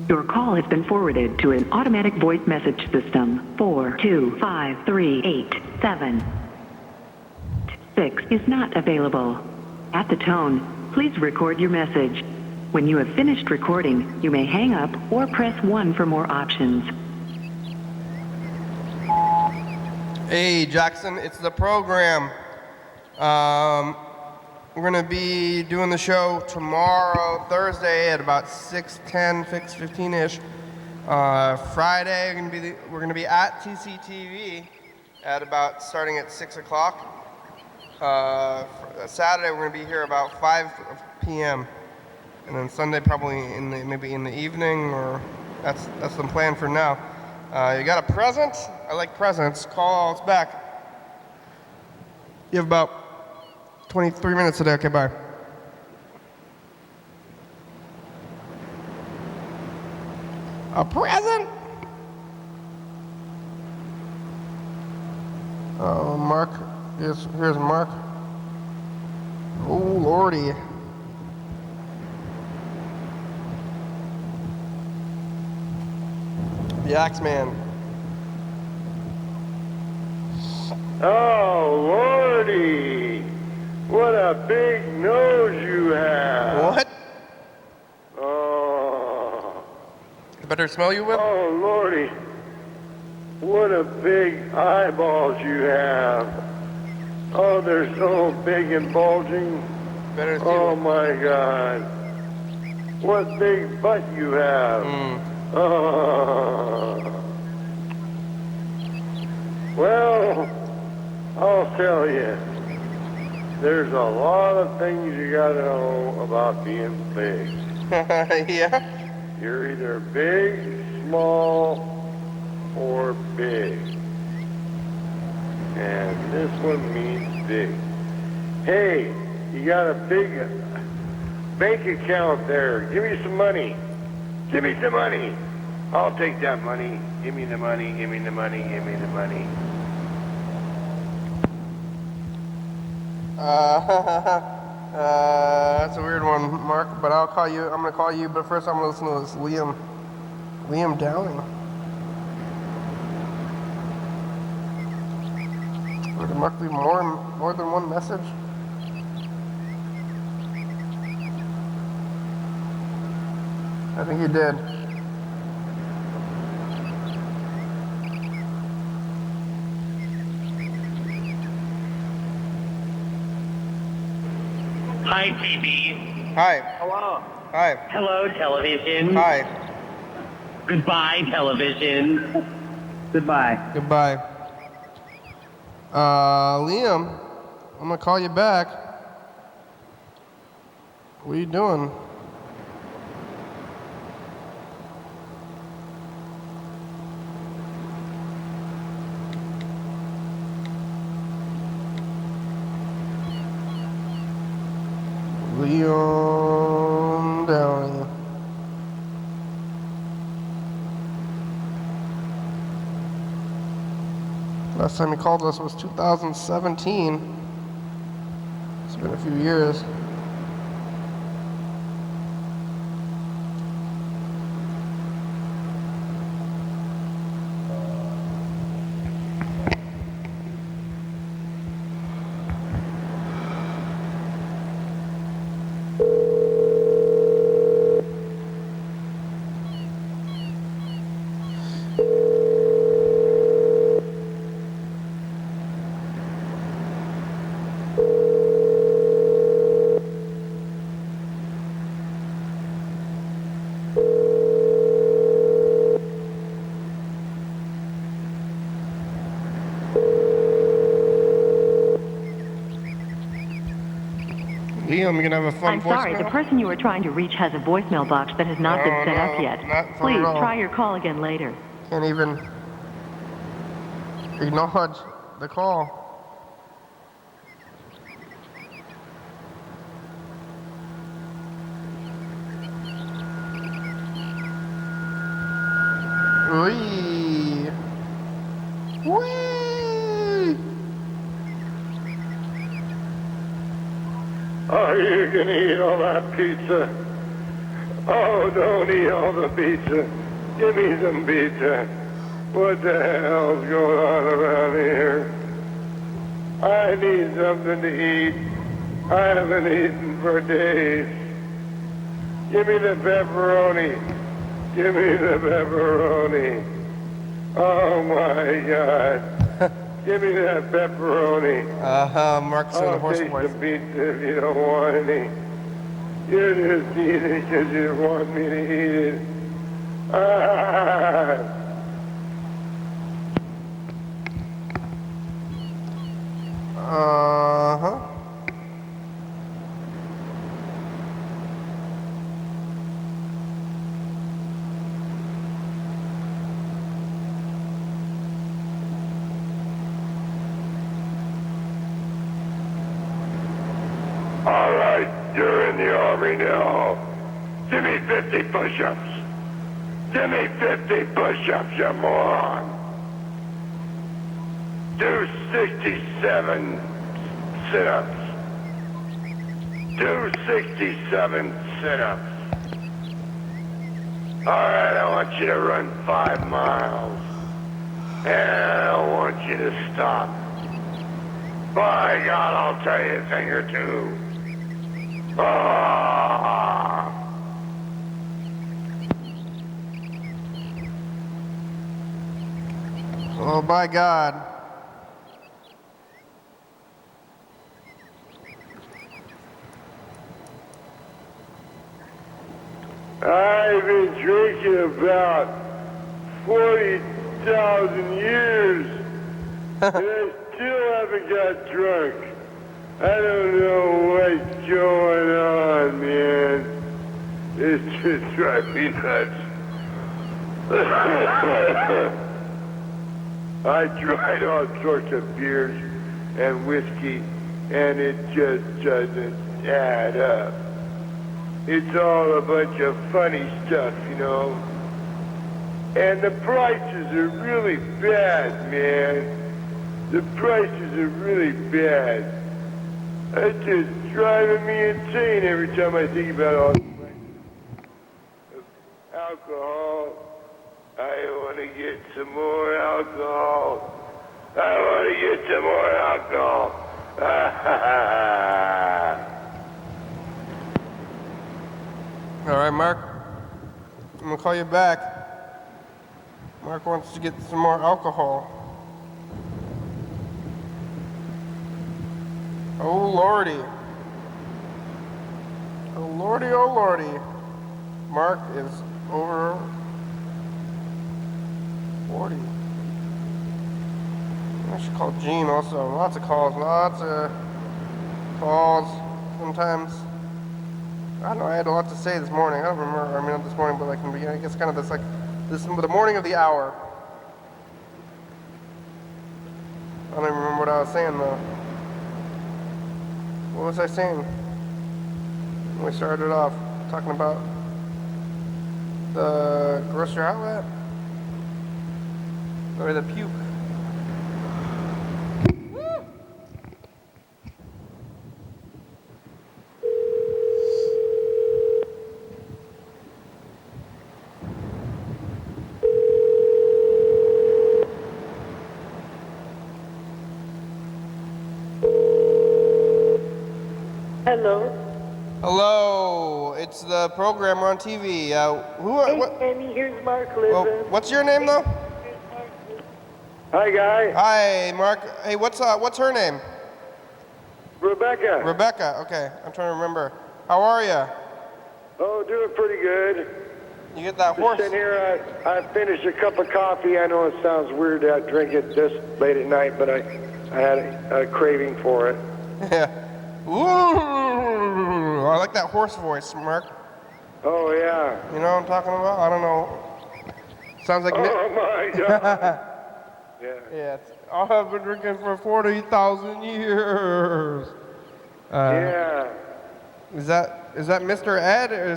[SPEAKER 5] Your call has been forwarded to an automatic voice message system. 4253876 is not available. At the tone, please record your message. When you have finished recording, you may hang up or press 1 for more options.
[SPEAKER 1] Hey, Jackson, it's the program. We're going to be doing the show tomorrow, Thursday, at about 6:10, 6:15-ish. Friday, we're going to be at TCTV at about starting at 6 o'clock. Saturday, we're going to be here about 5 p.m. And then Sunday, probably maybe in the evening, or that's the plan for now. You got a present? I like presents. Call us back. You have about 23 minutes today. Okay, bye. A present? Oh, Mark. Here's Mark. Oh, Lordy. The Axeman.
[SPEAKER 6] Oh, Lordy! What a big nose you have!
[SPEAKER 1] What?
[SPEAKER 6] Oh,
[SPEAKER 1] I better smell you with?
[SPEAKER 6] oh, Lordy! What a big eyeballs you have! Oh, they're so big and bulging.
[SPEAKER 1] Better see
[SPEAKER 6] Oh
[SPEAKER 1] you.
[SPEAKER 6] my God! What big butt you have! Oh. Well, I'll tell you. There's a lot of things you gotta know about being big.
[SPEAKER 1] Yeah?
[SPEAKER 6] You're either big, small, or big. And this one means big. Hey, you got a big bank account there. Give me some money. Give me some money. I'll take that money. Give me the money, give me the money, give me the money.
[SPEAKER 1] That's a weird one, Mark, but I'm gonna call you, but first I'm gonna listen to this Liam Dowling. Did Mark leave more than one message? I think he did.
[SPEAKER 7] Hi, TV.
[SPEAKER 1] Hi.
[SPEAKER 7] Hello.
[SPEAKER 1] Hi.
[SPEAKER 7] Hello, television.
[SPEAKER 1] Hi.
[SPEAKER 7] Goodbye, television. Goodbye.
[SPEAKER 1] Goodbye. Liam, I'm gonna call you back. What are you doing? Leon Downey. Last time he called us was 2017. It's been a few years. Liam, you gonna have a fun
[SPEAKER 5] I'm sorry, the
[SPEAKER 1] voicemail?
[SPEAKER 5] person you are trying to reach has a voicemail box that has not been set up yet.
[SPEAKER 1] Not fun
[SPEAKER 5] Please
[SPEAKER 1] at all.
[SPEAKER 5] try your call again later.
[SPEAKER 1] Can't even acknowledge the call. Wee. Wee.
[SPEAKER 6] Are you gonna eat all that pizza? Oh, don't eat all the pizza. Give me some pizza. What the hell's going on around here? I need something to eat. I haven't eaten for days. Give me the pepperoni. Give me the pepperoni. Oh my God. Give me that pepperoni.
[SPEAKER 1] Mark's doing the
[SPEAKER 6] I'll
[SPEAKER 1] horse
[SPEAKER 6] take
[SPEAKER 1] voice.
[SPEAKER 6] some pizza if you don't want any. You just eat it because you want me to eat it. Ah.
[SPEAKER 1] Uh-huh.
[SPEAKER 6] All right, you're in the Army now. Give me 50 push-ups. Give me 50 push-ups, you moron. Do 67 sit-ups. Do 67 sit-ups. All right, I want you to run 5 miles. And I want you to stop. By God, I'll tell you a thing or two. Ah.
[SPEAKER 1] Oh, by God.
[SPEAKER 6] I've been drinking about 40,000 years, and I still haven't got drunk. I don't know what's going on, man. It's just driving me nuts. I tried all sorts of beers and whiskey, and it just doesn't add up. It's all a bunch of funny stuff, you know. And the prices are really bad, man. The prices are really bad. It's just driving me insane every time I think about all the prices of alcohol. I want to get some more alcohol. I want to get some more alcohol.
[SPEAKER 1] All right, Mark. I'm gonna call you back. Mark wants to get some more alcohol. Oh, Lordy. Oh, Lordy, oh, Lordy. Mark is over 40. I should call Gene also. Lots of calls. Sometimes. I don't know. I had a lot to say this morning. I don't remember. I mean, not this morning, but like in the beginning. I guess kind of this, like, the morning of the hour. I don't even remember what I was saying though. What was I saying? When we started off talking about the grocery outlet? Or the puke?
[SPEAKER 8] Hello.
[SPEAKER 1] Hello, it's the program on TV.
[SPEAKER 8] Hey, Kenny, here's Mark Livin.
[SPEAKER 1] Well, what's your name though?
[SPEAKER 6] Hi, guy.
[SPEAKER 1] Hi, Mark. Hey, what's her name?
[SPEAKER 6] Rebecca.
[SPEAKER 1] Rebecca. Okay, I'm trying to remember. How are you?
[SPEAKER 6] Oh, doing pretty good.
[SPEAKER 1] You get that
[SPEAKER 6] Just
[SPEAKER 1] horse?
[SPEAKER 6] sitting here, I finished a cup of coffee. I know it sounds weird to drink it this late at night, but I had a craving for it.
[SPEAKER 1] Yeah. Ooh, I like that horse voice, Mark.
[SPEAKER 6] Oh, yeah.
[SPEAKER 1] You know what I'm talking about? I don't know. Sounds like.
[SPEAKER 6] Oh, my God. Yeah.
[SPEAKER 1] Yeah. I've been drinking for 40,000 years.
[SPEAKER 6] Yeah.
[SPEAKER 1] Is that Mr. Ed, or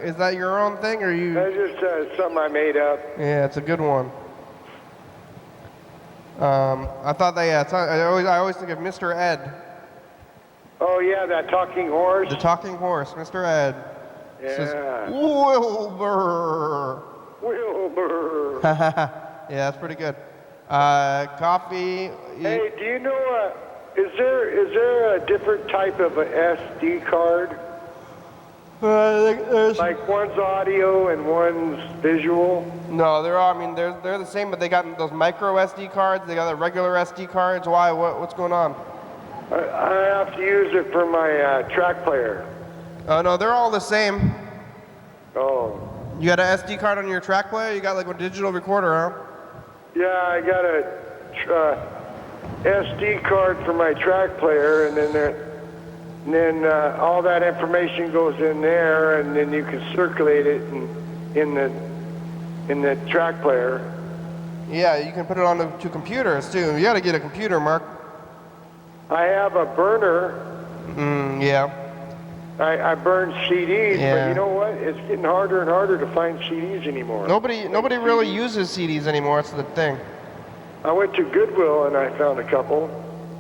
[SPEAKER 1] is that your own thing, or you?
[SPEAKER 6] That's just something I made up.
[SPEAKER 1] Yeah, it's a good one. I thought that. Yeah, I always think of Mr. Ed,
[SPEAKER 6] Oh, yeah, that talking horse.
[SPEAKER 1] the talking horse, Mr. Ed. Says,
[SPEAKER 6] Yeah.
[SPEAKER 1] Wilbur.
[SPEAKER 6] Wilbur.
[SPEAKER 1] Yeah, that's pretty good. Coffee.
[SPEAKER 6] Hey, do you know, is there a different type of a SD card? Like one's audio and one's visual?
[SPEAKER 1] No, they're all. I mean, they're the same, but they got those micro SD cards. They got the regular SD cards. Why? What's going on?
[SPEAKER 6] I have to use it for my track player.
[SPEAKER 1] Oh no, they're all the same.
[SPEAKER 6] Oh.
[SPEAKER 1] You got an SD card on your track player? You got like a digital recorder, huh?
[SPEAKER 6] Yeah, I got a SD card for my track player, and then all that information goes in there, and then you can circulate it in the track player.
[SPEAKER 1] Yeah, you can put it on to computers too. You got to get a computer, Mark.
[SPEAKER 6] I have a burner.
[SPEAKER 1] Yeah.
[SPEAKER 6] I burn CDs,
[SPEAKER 1] Yeah.
[SPEAKER 6] but you know what? It's getting harder and harder to find CDs anymore.
[SPEAKER 1] Nobody really uses CDs anymore. That's the thing.
[SPEAKER 6] I went to Goodwill and I found a couple.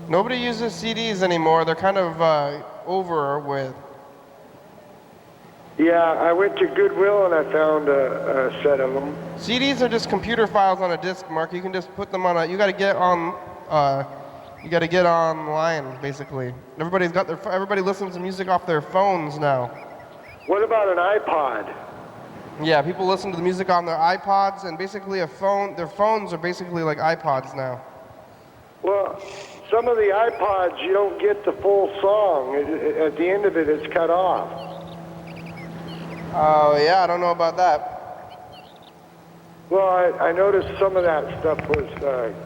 [SPEAKER 1] Nobody uses CDs anymore. They're kind of over with.
[SPEAKER 6] Yeah, I went to Goodwill and I found a set of them.
[SPEAKER 1] CDs are just computer files on a disc, Mark. You can just put them on you got to get on. You got to get online, basically. Everybody listens to music off their phones now.
[SPEAKER 6] What about an iPod?
[SPEAKER 1] Yeah, people listen to the music on their iPods, and basically their phones are basically like iPods now.
[SPEAKER 6] Well, some of the iPods, you don't get the full song. At the end of it, it's cut off.
[SPEAKER 1] Oh, yeah, I don't know about that.
[SPEAKER 6] Well, I noticed some of that stuff was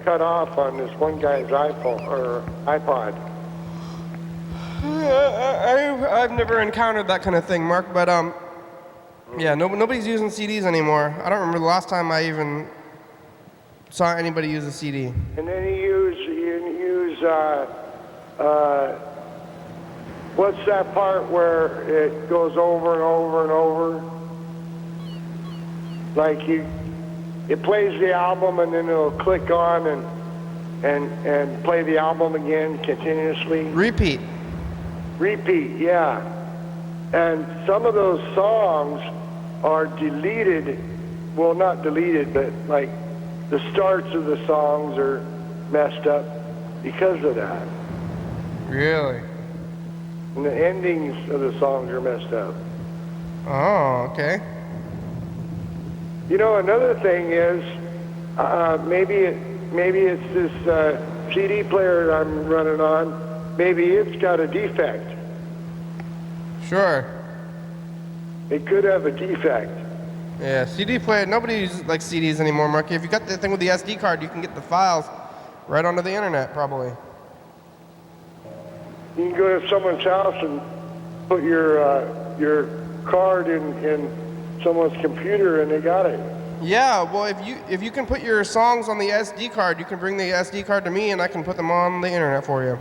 [SPEAKER 6] cut off on this one guy's iPhone or iPod.
[SPEAKER 1] I've never encountered that kind of thing, Mark, but yeah, nobody's using CDs anymore. I don't remember the last time I even saw anybody use a CD.
[SPEAKER 6] And then you use what's that part where it goes over and over and over? Like it plays the album and then it'll click on and play the album again continuously.
[SPEAKER 1] Repeat,
[SPEAKER 6] yeah. And some of those songs are deleted. Well, not deleted, but like the starts of the songs are messed up because of that.
[SPEAKER 1] Really?
[SPEAKER 6] And the endings of the songs are messed up.
[SPEAKER 1] Oh, okay.
[SPEAKER 6] You know, another thing is maybe it's this CD player I'm running on. Maybe it's got a defect.
[SPEAKER 1] Sure.
[SPEAKER 6] It could have a defect.
[SPEAKER 1] Yeah, CD player. Nobody uses like CDs anymore, Mark. If you got the thing with the SD card, you can get the files right onto the internet, probably.
[SPEAKER 6] You can go to someone's house and put your card in someone's computer, and they got it.
[SPEAKER 1] Yeah, well, if you can put your songs on the SD card, you can bring the SD card to me, and I can put them on the internet for you.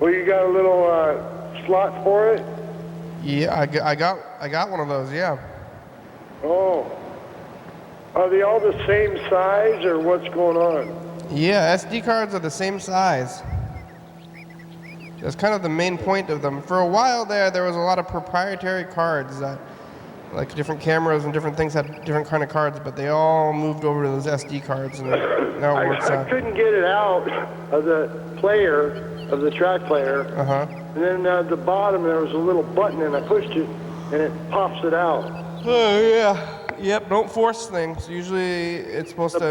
[SPEAKER 6] Well, you got a little slot for it?
[SPEAKER 1] Yeah, I got one of those. Yeah.
[SPEAKER 6] Oh. Are they all the same size, or what's going on?
[SPEAKER 1] Yeah, SD cards are the same size. That's kind of the main point of them. For a while there was a lot of proprietary cards that, like different cameras and different things had different kind of cards, but they all moved over to those SD cards, and now it works
[SPEAKER 6] I
[SPEAKER 1] out.
[SPEAKER 6] couldn't get it out of the player, of the track player.
[SPEAKER 1] Uh-huh.
[SPEAKER 6] And then at the bottom there was a little button, and I pushed it, and it pops it out.
[SPEAKER 1] Oh, yeah. Yep, don't force things. Usually it's supposed
[SPEAKER 6] The
[SPEAKER 1] to...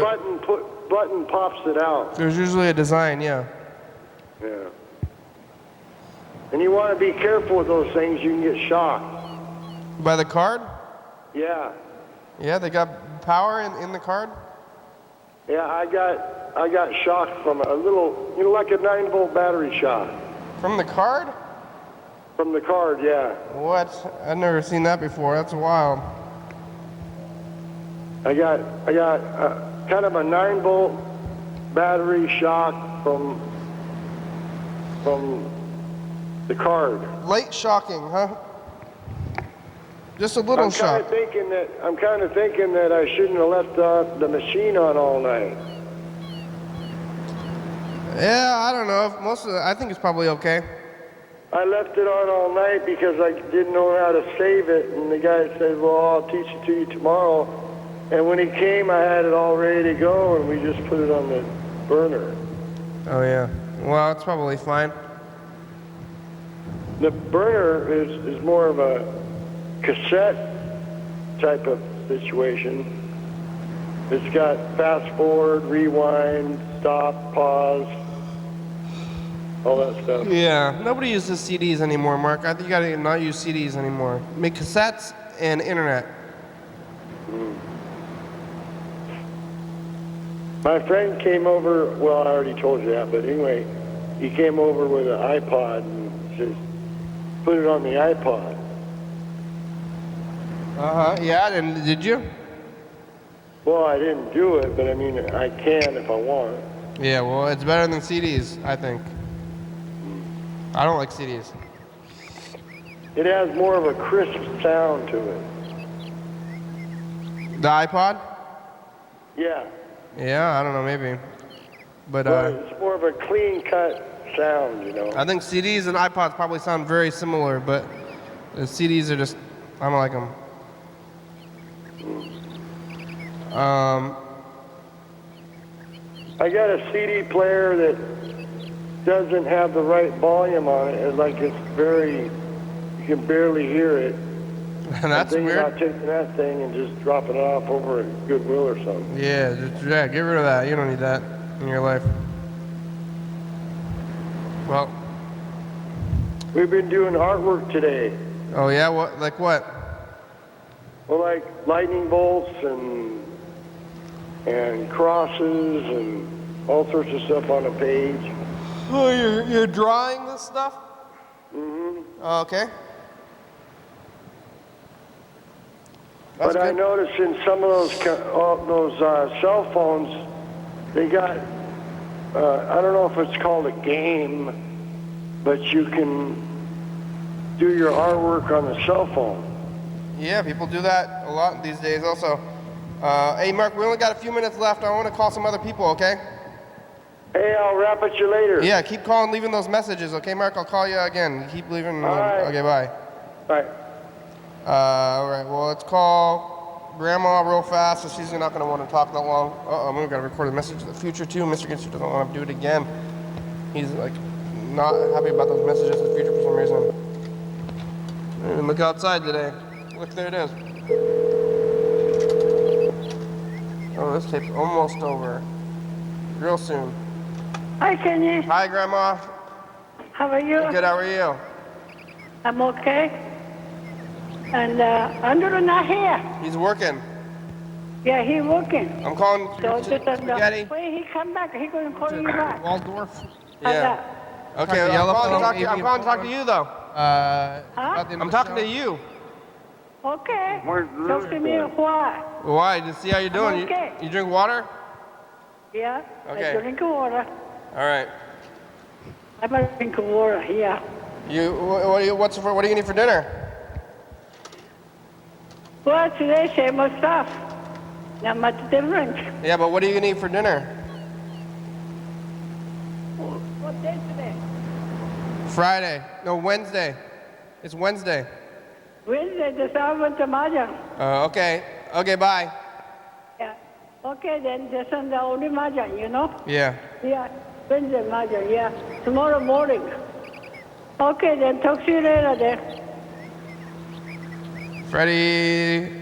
[SPEAKER 6] button pops it out.
[SPEAKER 1] There's usually a design, yeah.
[SPEAKER 6] Yeah. And you want to be careful with those things. You can get shocked.
[SPEAKER 1] By the card?
[SPEAKER 6] Yeah.
[SPEAKER 1] Yeah, they got power in the card?
[SPEAKER 6] Yeah, I got shocked from a little, like a 9-volt battery shock.
[SPEAKER 1] From the card?
[SPEAKER 6] From the card, yeah.
[SPEAKER 1] What? I've never seen that before. That's wild.
[SPEAKER 6] I got kind of a 9-volt battery shock from the card.
[SPEAKER 1] Light shocking, huh? Just a little shock.
[SPEAKER 6] I'm kind of thinking that I shouldn't have left the machine on all night.
[SPEAKER 1] Yeah, I don't know. I think it's probably okay.
[SPEAKER 6] I left it on all night because I didn't know how to save it, and the guy said, well, I'll teach it to you tomorrow. And when he came, I had it all ready to go, and we just put it on the burner.
[SPEAKER 1] Oh, yeah. Well, it's probably fine.
[SPEAKER 6] The burner is more of a cassette type of situation. It's got fast forward, rewind, stop, pause, all that stuff.
[SPEAKER 1] Yeah, nobody uses CDs anymore, Mark. I think you gotta not use CDs anymore. Make cassettes and internet.
[SPEAKER 6] My friend came over, well, I already told you that, but anyway, he came over with an iPod and says, put it on the iPod.
[SPEAKER 1] Uh-huh, yeah, and did you?
[SPEAKER 6] Well, I didn't do it, but I mean, I can if I want.
[SPEAKER 1] Yeah, well, it's better than CDs, I think. I don't like CDs.
[SPEAKER 6] It has more of a crisp sound to it.
[SPEAKER 1] The iPod?
[SPEAKER 6] Yeah.
[SPEAKER 1] Yeah, I don't know, maybe. But,
[SPEAKER 6] It's more of a clean-cut sound, you know.
[SPEAKER 1] I think CDs and iPods probably sound very similar, but the CDs are just, I don't like them.
[SPEAKER 6] I got a CD player that doesn't have the right volume on it. It's very, you can barely hear it.
[SPEAKER 1] That's
[SPEAKER 6] I'm
[SPEAKER 1] weird.
[SPEAKER 6] about taking that thing and just dropping it off over at Goodwill or something.
[SPEAKER 1] Yeah, get rid of that. You don't need that in your life. Well.
[SPEAKER 6] We've been doing artwork today.
[SPEAKER 1] Oh yeah, what? Like what?
[SPEAKER 6] Well, like lightning bolts and crosses and all sorts of stuff on a page.
[SPEAKER 1] Oh, you're drawing this stuff?
[SPEAKER 6] Mm-hmm.
[SPEAKER 1] Oh, okay. That's
[SPEAKER 6] But I
[SPEAKER 1] good.
[SPEAKER 6] noticed in some of those cell phones, they got, I don't know if it's called a game, but you can do your artwork on the cell phone.
[SPEAKER 1] Yeah, people do that a lot these days also. Hey, Mark, we only got a few minutes left. I want to call some other people, okay?
[SPEAKER 6] Hey, I'll rap at you later.
[SPEAKER 1] Yeah, keep calling, leaving those messages, okay, Mark? I'll call you again. Keep leaving.
[SPEAKER 6] All right.
[SPEAKER 1] Okay, bye.
[SPEAKER 6] Bye.
[SPEAKER 1] All right, well, let's call Grandma real fast, so she's not going to want to talk that long. Uh-oh, we've got to record a message to the future, too. Mr. Ginster doesn't want to do it again. He's, like, not happy about those messages to the future for some reason. And look outside today. Look, there it is. Oh, this tape's almost over. Real soon.
[SPEAKER 8] Hi, Kenny.
[SPEAKER 1] Hi, Grandma.
[SPEAKER 8] How are you?
[SPEAKER 1] Good, how are you?
[SPEAKER 8] I'm okay. And Andrew not here.
[SPEAKER 1] He's working.
[SPEAKER 8] Yeah, he working.
[SPEAKER 1] I'm calling
[SPEAKER 8] So just
[SPEAKER 1] Spaghetti.
[SPEAKER 8] when he come back, he gonna call you back.
[SPEAKER 1] Waldorf.
[SPEAKER 8] Yeah.
[SPEAKER 1] Okay, I'm calling to talk to you. I'm calling to talk to you though.
[SPEAKER 8] Huh?
[SPEAKER 1] I'm talking to you.
[SPEAKER 8] Okay.
[SPEAKER 6] Where's
[SPEAKER 8] Talk to me
[SPEAKER 6] Lewis?
[SPEAKER 8] why?
[SPEAKER 1] Why? To see how you're doing.
[SPEAKER 8] okay.
[SPEAKER 1] You drink water?
[SPEAKER 8] Yeah.
[SPEAKER 1] Okay.
[SPEAKER 8] I drink water.
[SPEAKER 1] All right.
[SPEAKER 8] I'm gonna drink water. Yeah.
[SPEAKER 1] What do you need for dinner?
[SPEAKER 8] Well, today same old stuff. Not much different.
[SPEAKER 1] Yeah, but what do you need for dinner?
[SPEAKER 8] What day today?
[SPEAKER 1] Friday. No, Wednesday. It's Wednesday.
[SPEAKER 8] Wednesday, the Salmon Mahjong.
[SPEAKER 1] Okay. Okay, bye.
[SPEAKER 8] Yeah. Okay, then this is the only Mahjong, you know?
[SPEAKER 1] Yeah.
[SPEAKER 8] Yeah. Wednesday Mahjong, yeah. Tomorrow morning. Okay, then talk to you later then.
[SPEAKER 1] Freddie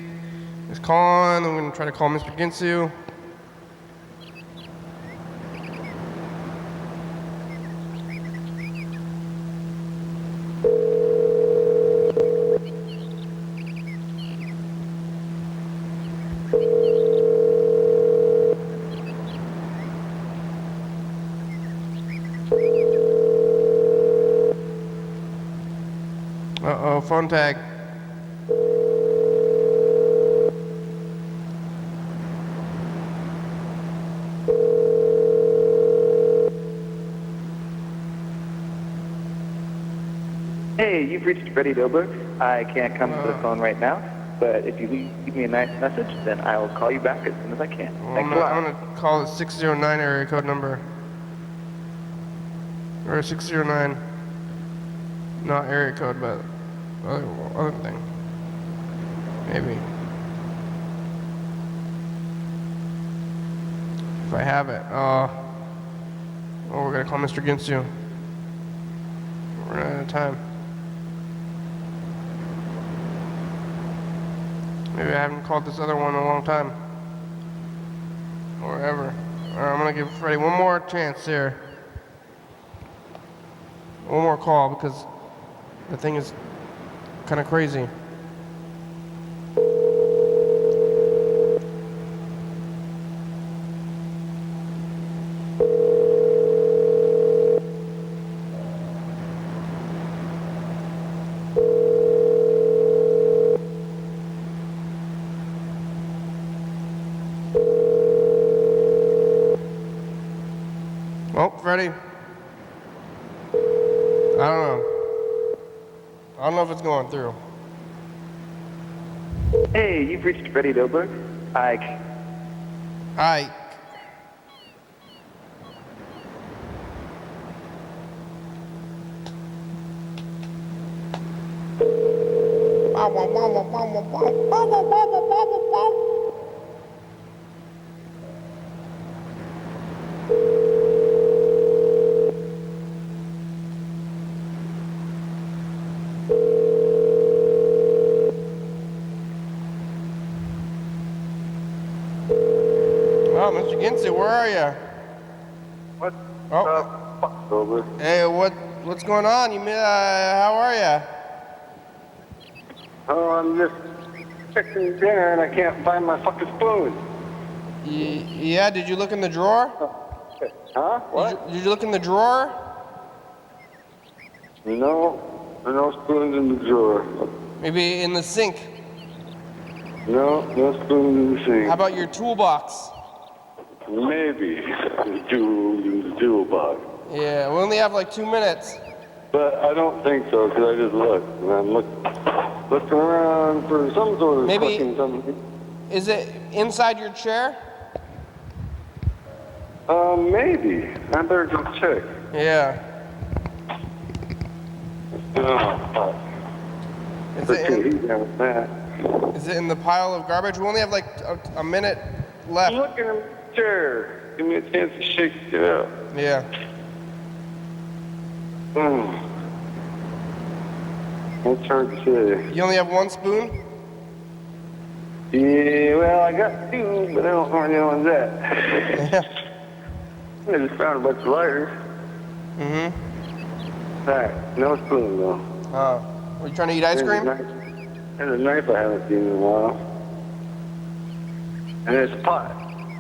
[SPEAKER 1] is calling. I'm going to try to call Mr. Ginsu. Uh-oh, phone tag.
[SPEAKER 4] Hey, you've reached Freddie Dobler. I can't come to the phone right now, but if you leave me a nice message, then I will call you back as soon as I can. Thanks a lot.
[SPEAKER 1] I'm going to call the 609 area code number. Or 609. Not area code, but other thing. Maybe. If I have it. Oh, we're going to call Mr. Ginsu. We're running out of time. Maybe I haven't called this other one in a long time. Or ever. Alright, I'm gonna give Freddie one more chance here. One more call because the thing is kind of crazy. Oh, Freddie. I don't know. I don't know if it's going through.
[SPEAKER 4] Hey, you've reached Freddie Dobler.
[SPEAKER 1] Hi. Oh, Mr. Ginsu, where are you?
[SPEAKER 6] What?
[SPEAKER 1] Oh.
[SPEAKER 6] Fuck over.
[SPEAKER 1] Hey, what's going on? How are you?
[SPEAKER 6] Oh, I'm just fixing dinner and I can't find my fucking spoon.
[SPEAKER 1] Yeah, did you look in the drawer?
[SPEAKER 6] Huh? What?
[SPEAKER 1] Did you look in the drawer?
[SPEAKER 6] No, there are no spoons in the drawer.
[SPEAKER 1] Maybe in the sink?
[SPEAKER 6] No, no spoons in the sink.
[SPEAKER 1] How about your toolbox?
[SPEAKER 6] Maybe the toolbox.
[SPEAKER 1] Yeah, we only have like 2 minutes.
[SPEAKER 6] But I don't think so, because I just looked. And I'm looking around for some sort of
[SPEAKER 1] Maybe-
[SPEAKER 6] fucking something.
[SPEAKER 1] Is it inside your chair?
[SPEAKER 6] Maybe. I better go check.
[SPEAKER 1] Yeah.
[SPEAKER 6] Oh, fuck.
[SPEAKER 1] Is it in,
[SPEAKER 6] Eat down that.
[SPEAKER 1] is it in the pile of garbage? We only have like a minute
[SPEAKER 6] I'm
[SPEAKER 1] left.
[SPEAKER 6] looking in the chair. Give me a chance to shake it up.
[SPEAKER 1] Yeah.
[SPEAKER 6] It's hard to say.
[SPEAKER 1] You only have 1 spoon?
[SPEAKER 6] Yeah, well, I got 2, but I don't know where the other one's at.
[SPEAKER 1] Yeah.
[SPEAKER 6] I just found a bunch of lighters.
[SPEAKER 1] Mm-hmm.
[SPEAKER 6] Alright, no spoon though.
[SPEAKER 1] Oh. Are you trying to eat ice cream?
[SPEAKER 6] There's a knife I haven't seen in a while. And it's a pot.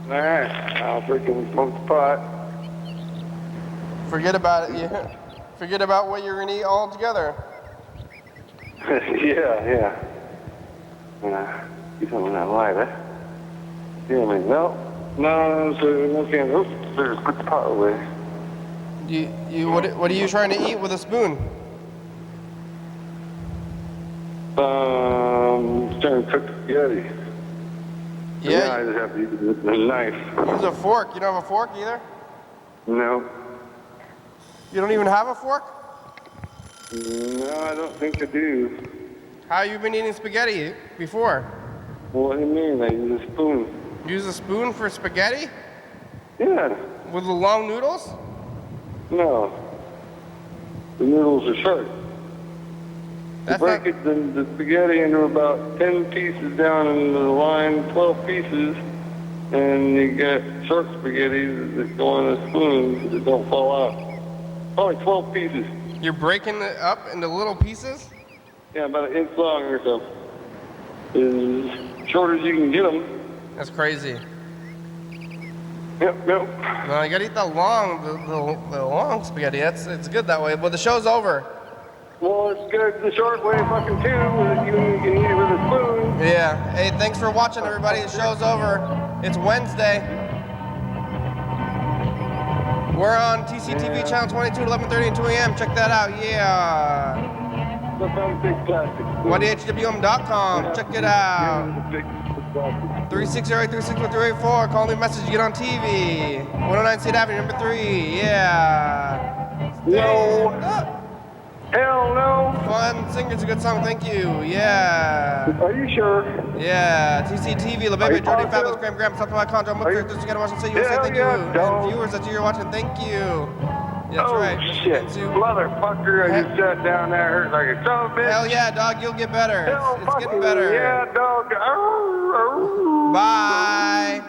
[SPEAKER 6] All right, I'll freaking smoke the pot.
[SPEAKER 1] Forget about it. Yeah. Forget about what you're gonna eat altogether.
[SPEAKER 6] Yeah. You told me that lie, huh? Yeah, I mean, no, can't. Oops, there's put the pot away.
[SPEAKER 1] What are you trying to eat with a spoon?
[SPEAKER 6] Trying to cook spaghetti.
[SPEAKER 1] Yeah.
[SPEAKER 6] I just have to use it with a knife.
[SPEAKER 1] Use a fork. You don't have a fork either?
[SPEAKER 6] No.
[SPEAKER 1] You don't even have a fork?
[SPEAKER 6] No, I don't think I do.
[SPEAKER 1] How you been eating spaghetti before?
[SPEAKER 6] What do you mean? I use a spoon.
[SPEAKER 1] Use a spoon for spaghetti?
[SPEAKER 6] Yeah.
[SPEAKER 1] With the long noodles?
[SPEAKER 6] No. The noodles are short.
[SPEAKER 1] That's
[SPEAKER 6] break
[SPEAKER 1] not...
[SPEAKER 6] it, the spaghetti into about 10 pieces down into the line, 12 pieces, and you get short spaghetti that go on a spoon that don't fall out. Probably 12 pieces.
[SPEAKER 1] You're breaking it up into little pieces?
[SPEAKER 6] Yeah, about an inch long or so. As short as you can get them.
[SPEAKER 1] That's crazy.
[SPEAKER 6] Yep.
[SPEAKER 1] No, you gotta eat the long spaghetti. It's good that way. But the show's over.
[SPEAKER 6] Well, it's good the short way fucking too. You can eat it with a spoon.
[SPEAKER 1] Yeah. Hey, thanks for watching, everybody. The show's over. It's Wednesday. We're on TCTV channel 22 at 11:30 and 2 a.m. Check that out. Yeah.
[SPEAKER 6] Big plastic.
[SPEAKER 1] YDHWM.com. Check it out. 360-836-1384. Call me a message. Get on TV. 109 State Avenue, number 3. Yeah.
[SPEAKER 6] No. Hell no.
[SPEAKER 1] Fun Singer's a good song. Thank you. Yeah.
[SPEAKER 6] Are you sure?
[SPEAKER 1] Yeah. TCTV, La Baby, Jordy, Fabulous, Graham, Something Like Contra, Characters Together, watching. Say USA. Thank you. And viewers that you're watching, thank you. Yeah, that's right.
[SPEAKER 6] Shit. Motherfucker, I just sat down there hurt like a son of a bitch.
[SPEAKER 1] Hell yeah, dog. You'll get better. It's getting better.
[SPEAKER 6] Yeah, dog.
[SPEAKER 1] Bye.